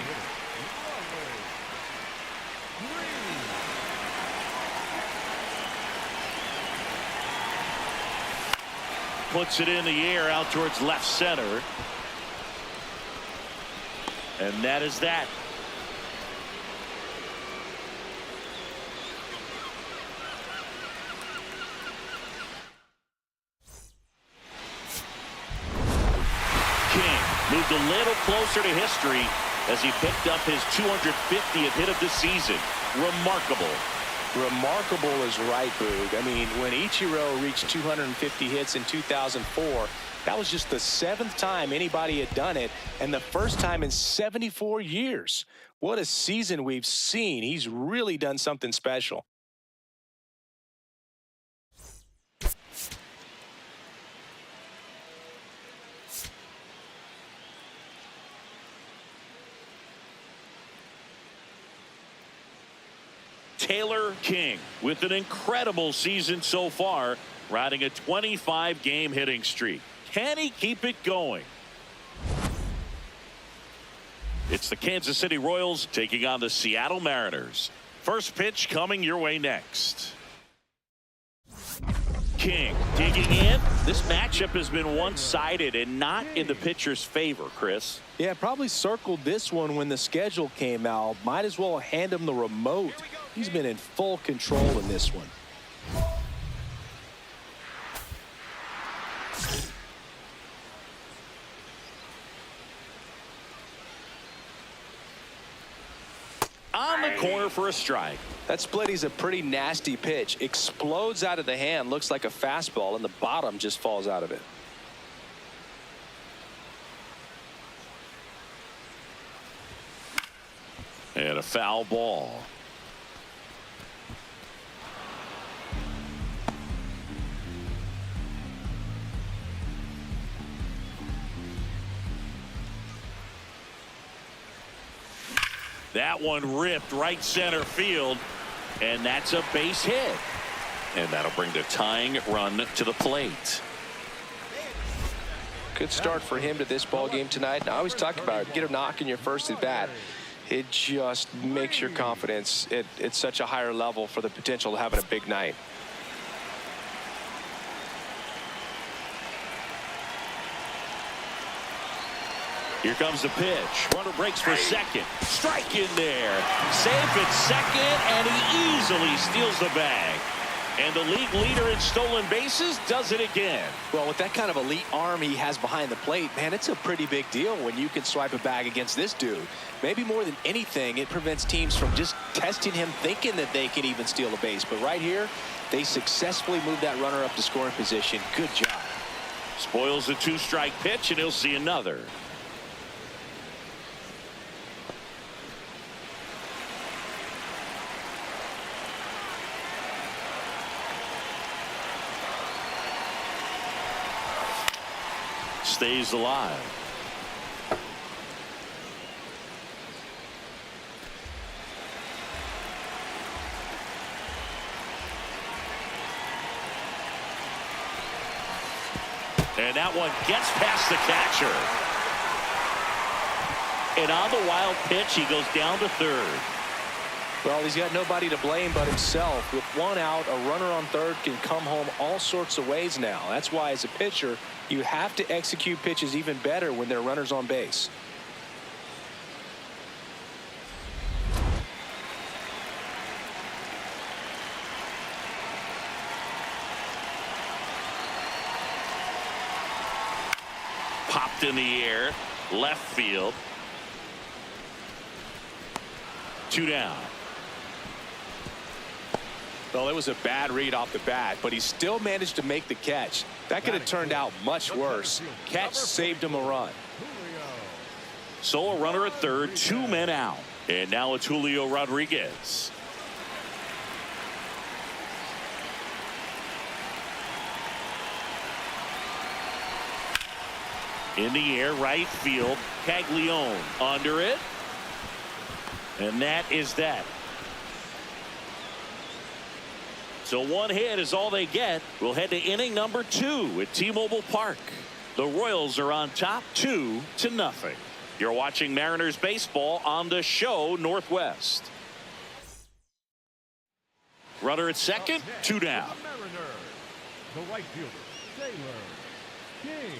Puts it in the air out towards left center. And that is that. Moved a little closer to history as he picked up his 250th hit of the season. Remarkable. Remarkable is right, Boog. I mean, when Ichiro reached 250 hits in 2004, that was just the 7th time anybody had done it, and the first time in 74 years. What a season we've seen. He's really done something special. Taylor King with an incredible season so far, riding a 25-game hitting streak. Can he keep it going? It's the Kansas City Royals taking on the Seattle Mariners. First pitch coming your way next. King digging in. This matchup has been one-sided and not in the pitcher's favor, Chris. Yeah, probably circled this one when the schedule came out. Might as well hand him the remote. He's been in full control in this one. On the corner for a strike. That splitty's a pretty nasty pitch. Explodes out of the hand, looks like a fastball, and the bottom just falls out of it. And a foul ball. That one ripped right center field, and that's a base hit. And that'll bring the tying run to the plate. Good start for him to this ball game tonight. And I always talk about it. Get a knock in your first at bat. It just makes your confidence at such a higher level for the potential of having a big night. Here comes the pitch. Runner breaks for second. Strike in there. Safe at second, and he easily steals the bag. And the league leader in stolen bases does it again. Well, with that kind of elite arm he has behind the plate, man, it's a pretty big deal when you can swipe a bag against this dude. Maybe more than anything, it prevents teams from just testing him, thinking that they can even steal a base. But right here, they successfully moved that runner up to scoring position. Good job. Spoils the 2-strike pitch, and he'll see another. Stays alive. And that one gets past the catcher. And on the wild pitch, he goes down to third. Well, he's got nobody to blame but himself. With one out, a runner on third can come home all sorts of ways now. That's why, as a pitcher, you have to execute pitches even better when there are runners on base. Popped in the air, left field. 2 down. Well, it was a bad read off the bat, but he still managed to make the catch. That could have turned out much worse. Catch saved him a run. So a runner at third, 2 men out. And now it's Julio Rodriguez. In the air, right field. Caglione under it. And that is that. So one hit is all they get. We'll head to inning number 2 at T-Mobile Park. The Royals are on top 2-0. You're watching Mariners baseball on the show Northwest. Runner at second, 2 down. The Mariners, the right fielder, Taylor King.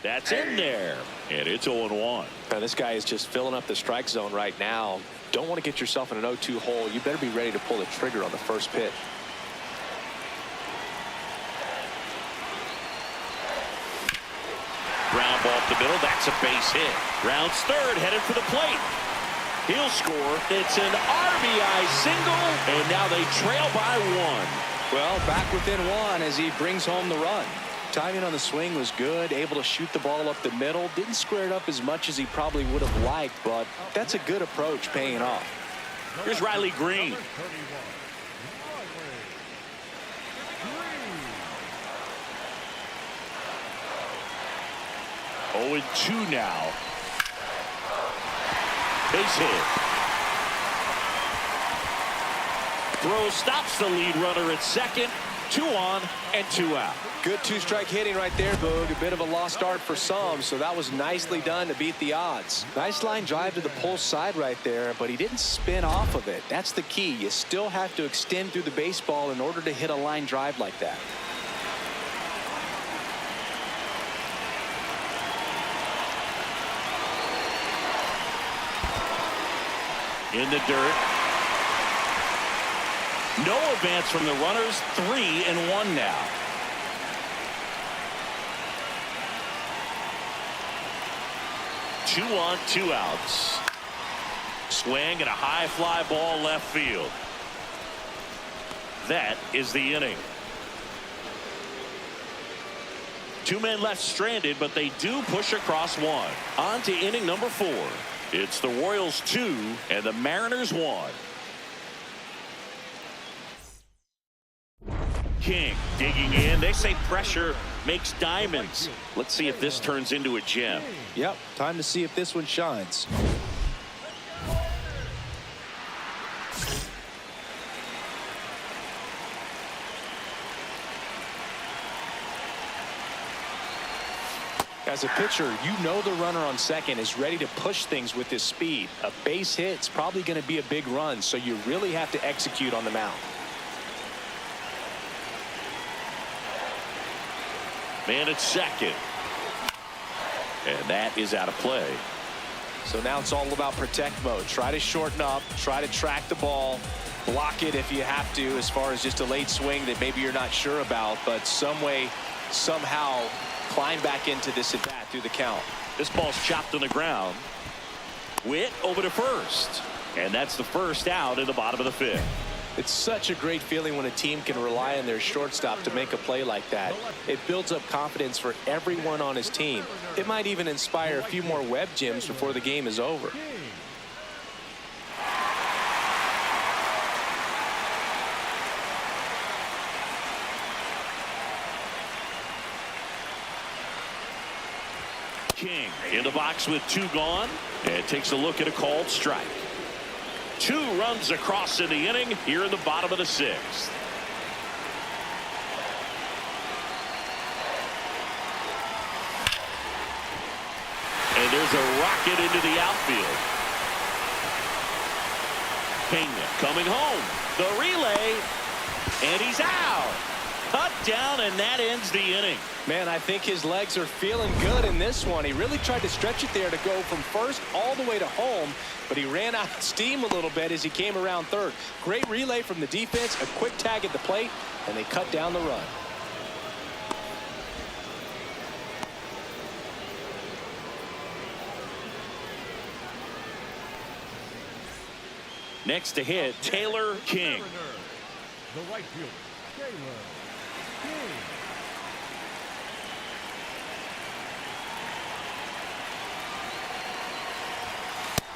That's in there, and it's 0-1. Now, this guy is just filling up the strike zone right now. Don't want to get yourself in an 0-2 hole. You better be ready to pull the trigger on the first pitch. Ground ball up the middle. That's a base hit. Rounds third, headed for the plate. He'll score. It's an RBI single, and now they trail by 1. Well, back within 1 as he brings home the run. Timing on the swing was good, able to shoot the ball up the middle. Didn't square it up as much as he probably would have liked, but that's a good approach, paying off. Here's Riley Green. Number 31, Riley Green. 0-2 now. Base hit. Throw stops the lead runner at second. 2 on and 2 out. Good 2-strike hitting right there, Boog. A bit of a lost start for some, so that was nicely done to beat the odds. Nice line drive to the pull side right there, but he didn't spin off of it. That's the key. You still have to extend through the baseball in order to hit a line drive like that. In the dirt. No advance from the runners. 3-1 now. Two on, 2 outs. Swing and a high fly ball left field. That is the inning. 2 men left stranded, but they do push across 1. On to inning number 4. It's the Royals 2 and the Mariners 1. King digging in. They say pressure makes diamonds. Let's see if this turns into a gem. Yep, time to see if this one shines. As a pitcher, you know the runner on second is ready to push things with his speed. A base hit's probably going to be a big run, so you really have to execute on the mound. Man at second. And that is out of play. So now it's all about protect mode. Try to shorten up, try to track the ball, block it if you have to, as far as just a late swing that maybe you're not sure about, but some way, somehow climb back into this at bat through the count. This ball's chopped on the ground. Witt over to first. And that's the first out in the bottom of the 5th. It's such a great feeling when a team can rely on their shortstop to make a play like that. It builds up confidence for everyone on his team. It might even inspire a few more web gems before the game is over. King in the box with 2 gone, and takes a look at a called strike. 2 runs across in the inning here in the bottom of the 6th. And there's a rocket into the outfield. Pena coming home. The relay, and he's out. Cut down, and that ends the inning. Man, I think his legs are feeling good in this one. He really tried to stretch it there to go from first all the way to home, but he ran out of steam a little bit as he came around third. Great relay from the defense, a quick tag at the plate, and they cut down the run. Next to hit, Taylor King. The right fielder, Taylor King.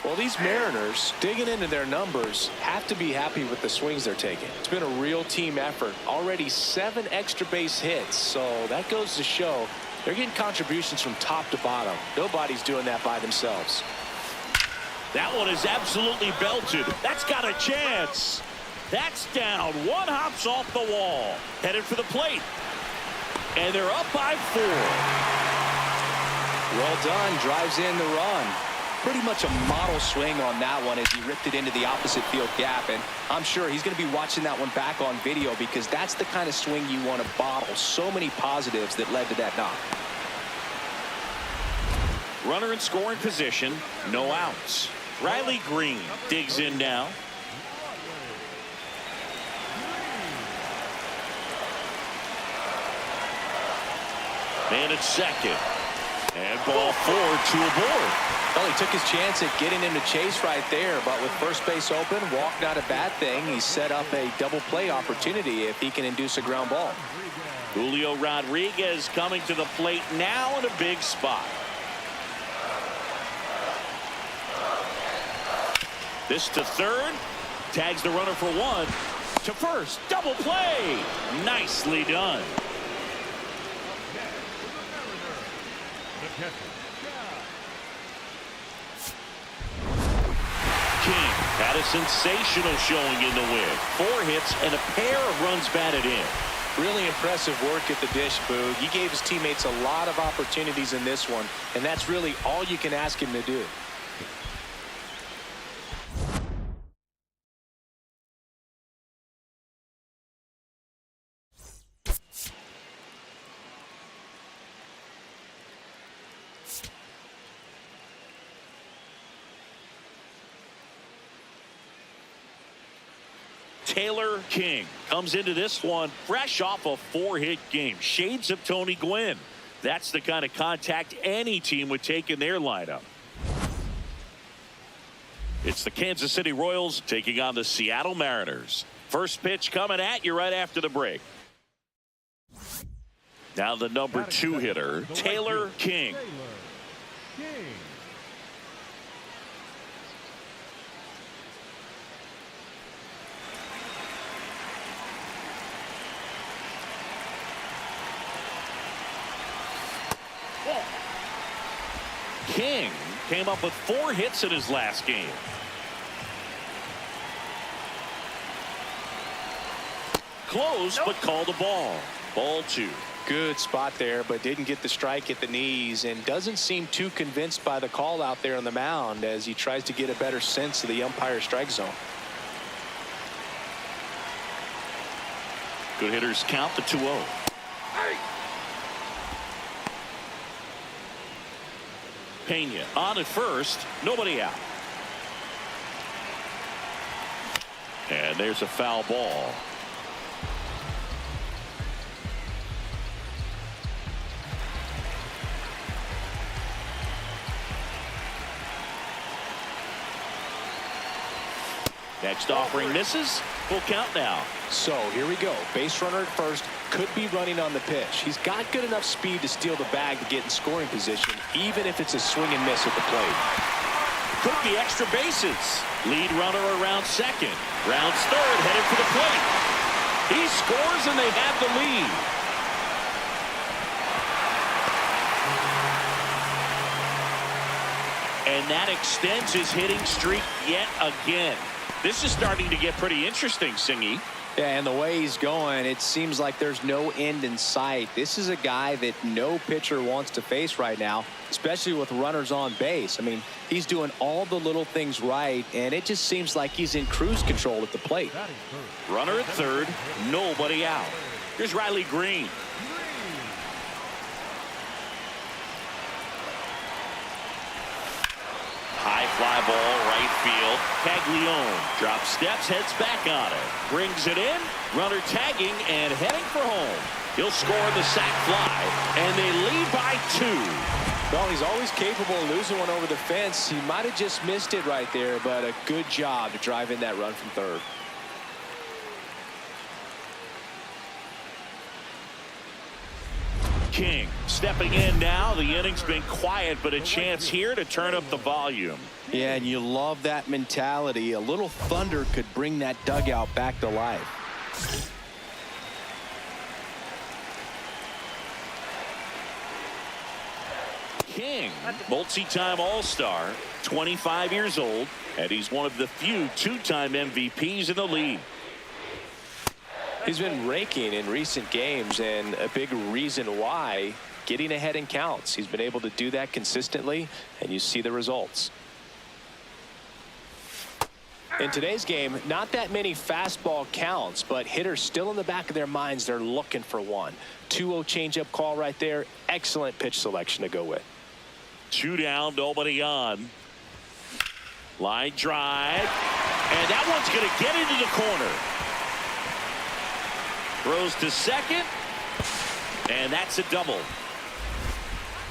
Well, these Mariners, digging into their numbers, have to be happy with the swings they're taking. It's been a real team effort. Already 7 extra base hits, so that goes to show they're getting contributions from top to bottom. Nobody's doing that by themselves. That one is absolutely belted. That's got a chance. That's down. One hops off the wall. Headed for the plate. And they're up by 4. Well done. Drives in the run. Pretty much a model swing on that one as he ripped it into the opposite field gap. And I'm sure he's going to be watching that one back on video because that's the kind of swing you want to bottle. So many positives that led to that knock. Runner in scoring position. No outs. Riley Green digs in now. Man at second. And ball 4, 2 aboard. Well, he took his chance at getting him to chase right there, but with first base open, walk not a bad thing. He set up a double play opportunity if he can induce a ground ball. Julio Rodriguez coming to the plate now in a big spot. This to third. Tags the runner for 1. To first. Double play. Nicely done. King had a sensational showing in the win. 4 hits and a pair of runs batted in. Really impressive work at the dish, Boog. He gave his teammates a lot of opportunities in this one, and that's really all you can ask him to do. Taylor King comes into this one fresh off a 4-hit game. Shades of Tony Gwynn. That's the kind of contact any team would take in their lineup. It's the Kansas City Royals taking on the Seattle Mariners. First pitch coming at you right after the break. Now the number 2 hitter, Taylor King. King came up with 4 hits in his last game. Close, but called a ball. Ball 2. Good spot there, but didn't get the strike at the knees and doesn't seem too convinced by the call out there on the mound as he tries to get a better sense of the umpire strike zone. Good hitters count the 2-0. Pena on at first, nobody out. And there's a foul ball. Next offering misses. Full count now. So here we go. Base runner at first, could be running on the pitch. He's got good enough speed to steal the bag to get in scoring position, even if it's a swing and miss at the plate. Could be extra bases. Lead runner around second. Rounds third, headed for the plate. He scores and they have the lead. And that extends his hitting streak yet again. This is starting to get pretty interesting, Singy. Yeah, and the way he's going, it seems like there's no end in sight. This is a guy that no pitcher wants to face right now, especially with runners on base. I mean, he's doing all the little things right, and it just seems like he's in cruise control at the plate. Runner at third, nobody out. Here's Riley Green. High fly ball, right field. Caglione drops steps, heads back on it. Brings it in. Runner tagging and heading for home. He'll score the sac fly, and they lead by 2. Well, he's always capable of losing one over the fence. He might have just missed it right there, but a good job to drive in that run from third. King stepping in now. The inning's been quiet, but a chance here to turn up the volume. Yeah, and you love that mentality. A little thunder could bring that dugout back to life. King, multi-time All-Star, 25 years old, and he's one of the few two-time MVPs in the league. He's been raking in recent games, and a big reason why, getting ahead in counts. He's been able to do that consistently, and you see the results. In today's game, not that many fastball counts, but hitters still in the back of their minds, they're looking for one. 2-0 changeup call right there. Excellent pitch selection to go with. 2 down, nobody on. Line drive, and that one's going to get into the corner. Throws to second, and that's a double.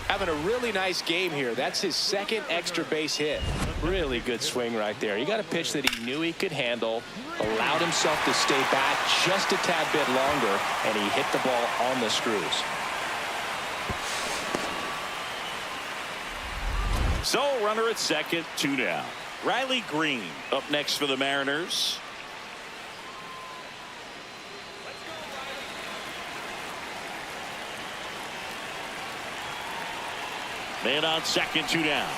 Having a really nice game here. That's his second extra base hit. Really good swing right there. He got a pitch that he knew he could handle, allowed himself to stay back just a tad bit longer, and he hit the ball on the screws. So runner at second, 2 down. Riley Green up next for the Mariners. Man on second, 2 down.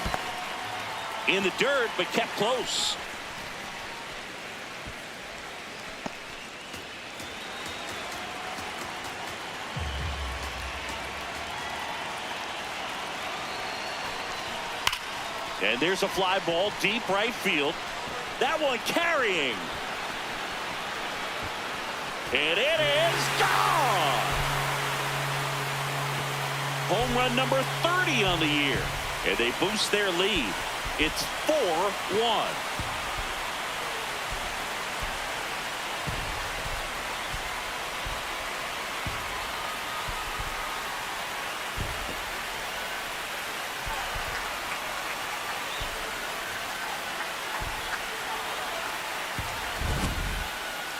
In the dirt, but kept close. And there's a fly ball deep right field. That one carrying. And it is gone. Home run number 30 on the year. And they boost their lead. It's 4-1.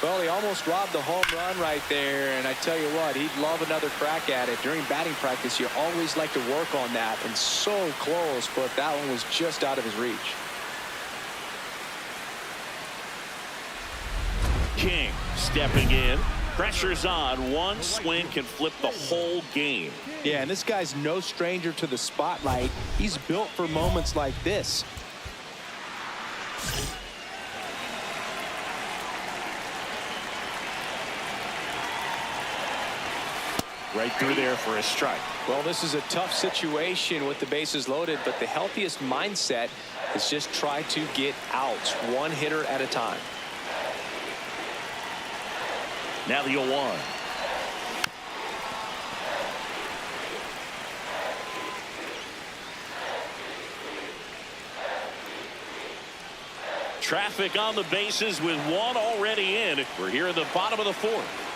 Well, he almost robbed the home run right there, and I tell you what, he'd love another crack at it. During batting practice, you always like to work on that, and so close, but that one was just out of his reach. King stepping in. Pressure's on. One swing can flip the whole game. Yeah, and this guy's no stranger to the spotlight. He's built for moments like this. Right through there for a strike. Well, this is a tough situation with the bases loaded, but the healthiest mindset is just try to get outs, one hitter at a time. Now the 0-1. Traffic on the bases with one already in. We're here in the bottom of the fourth.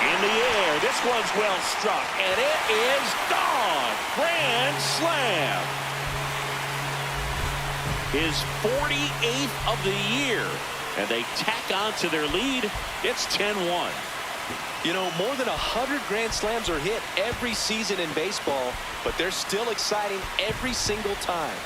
In the air, this one's well struck, and it is gone. Grand slam. His 48th of the year, and they tack on to their lead. It's 10-1. You know, more than 100 grand slams are hit every season in baseball, but they're still exciting every single time.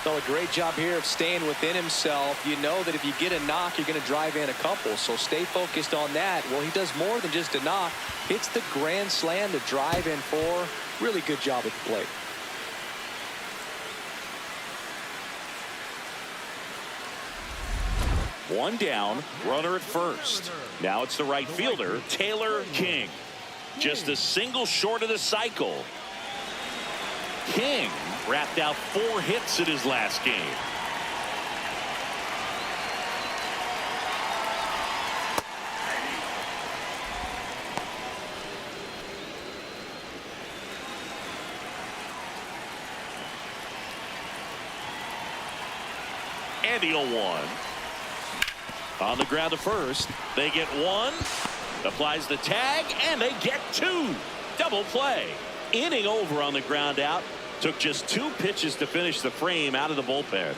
So a great job here of staying within himself. You know that if you get a knock, you're going to drive in a couple. So stay focused on that. Well, he does more than just a knock. Hits the grand slam to drive in 4. Really good job at the plate. One down, runner at first. Now it's the right fielder, Taylor King. Just a single short of the cycle. King wrapped out 4 hits in his last game. And the 0-1. On the ground to first. They get 1. Applies the tag, and they get 2. Double play. Inning over on the ground out. Took just 2 pitches to finish the frame out of the bullpen.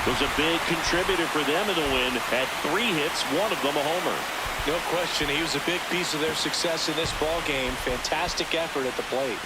was a big contributor for them in the win. Had 3 hits, one of them a homer. No question, he was a big piece of their success in this ball game. Fantastic effort at the plate.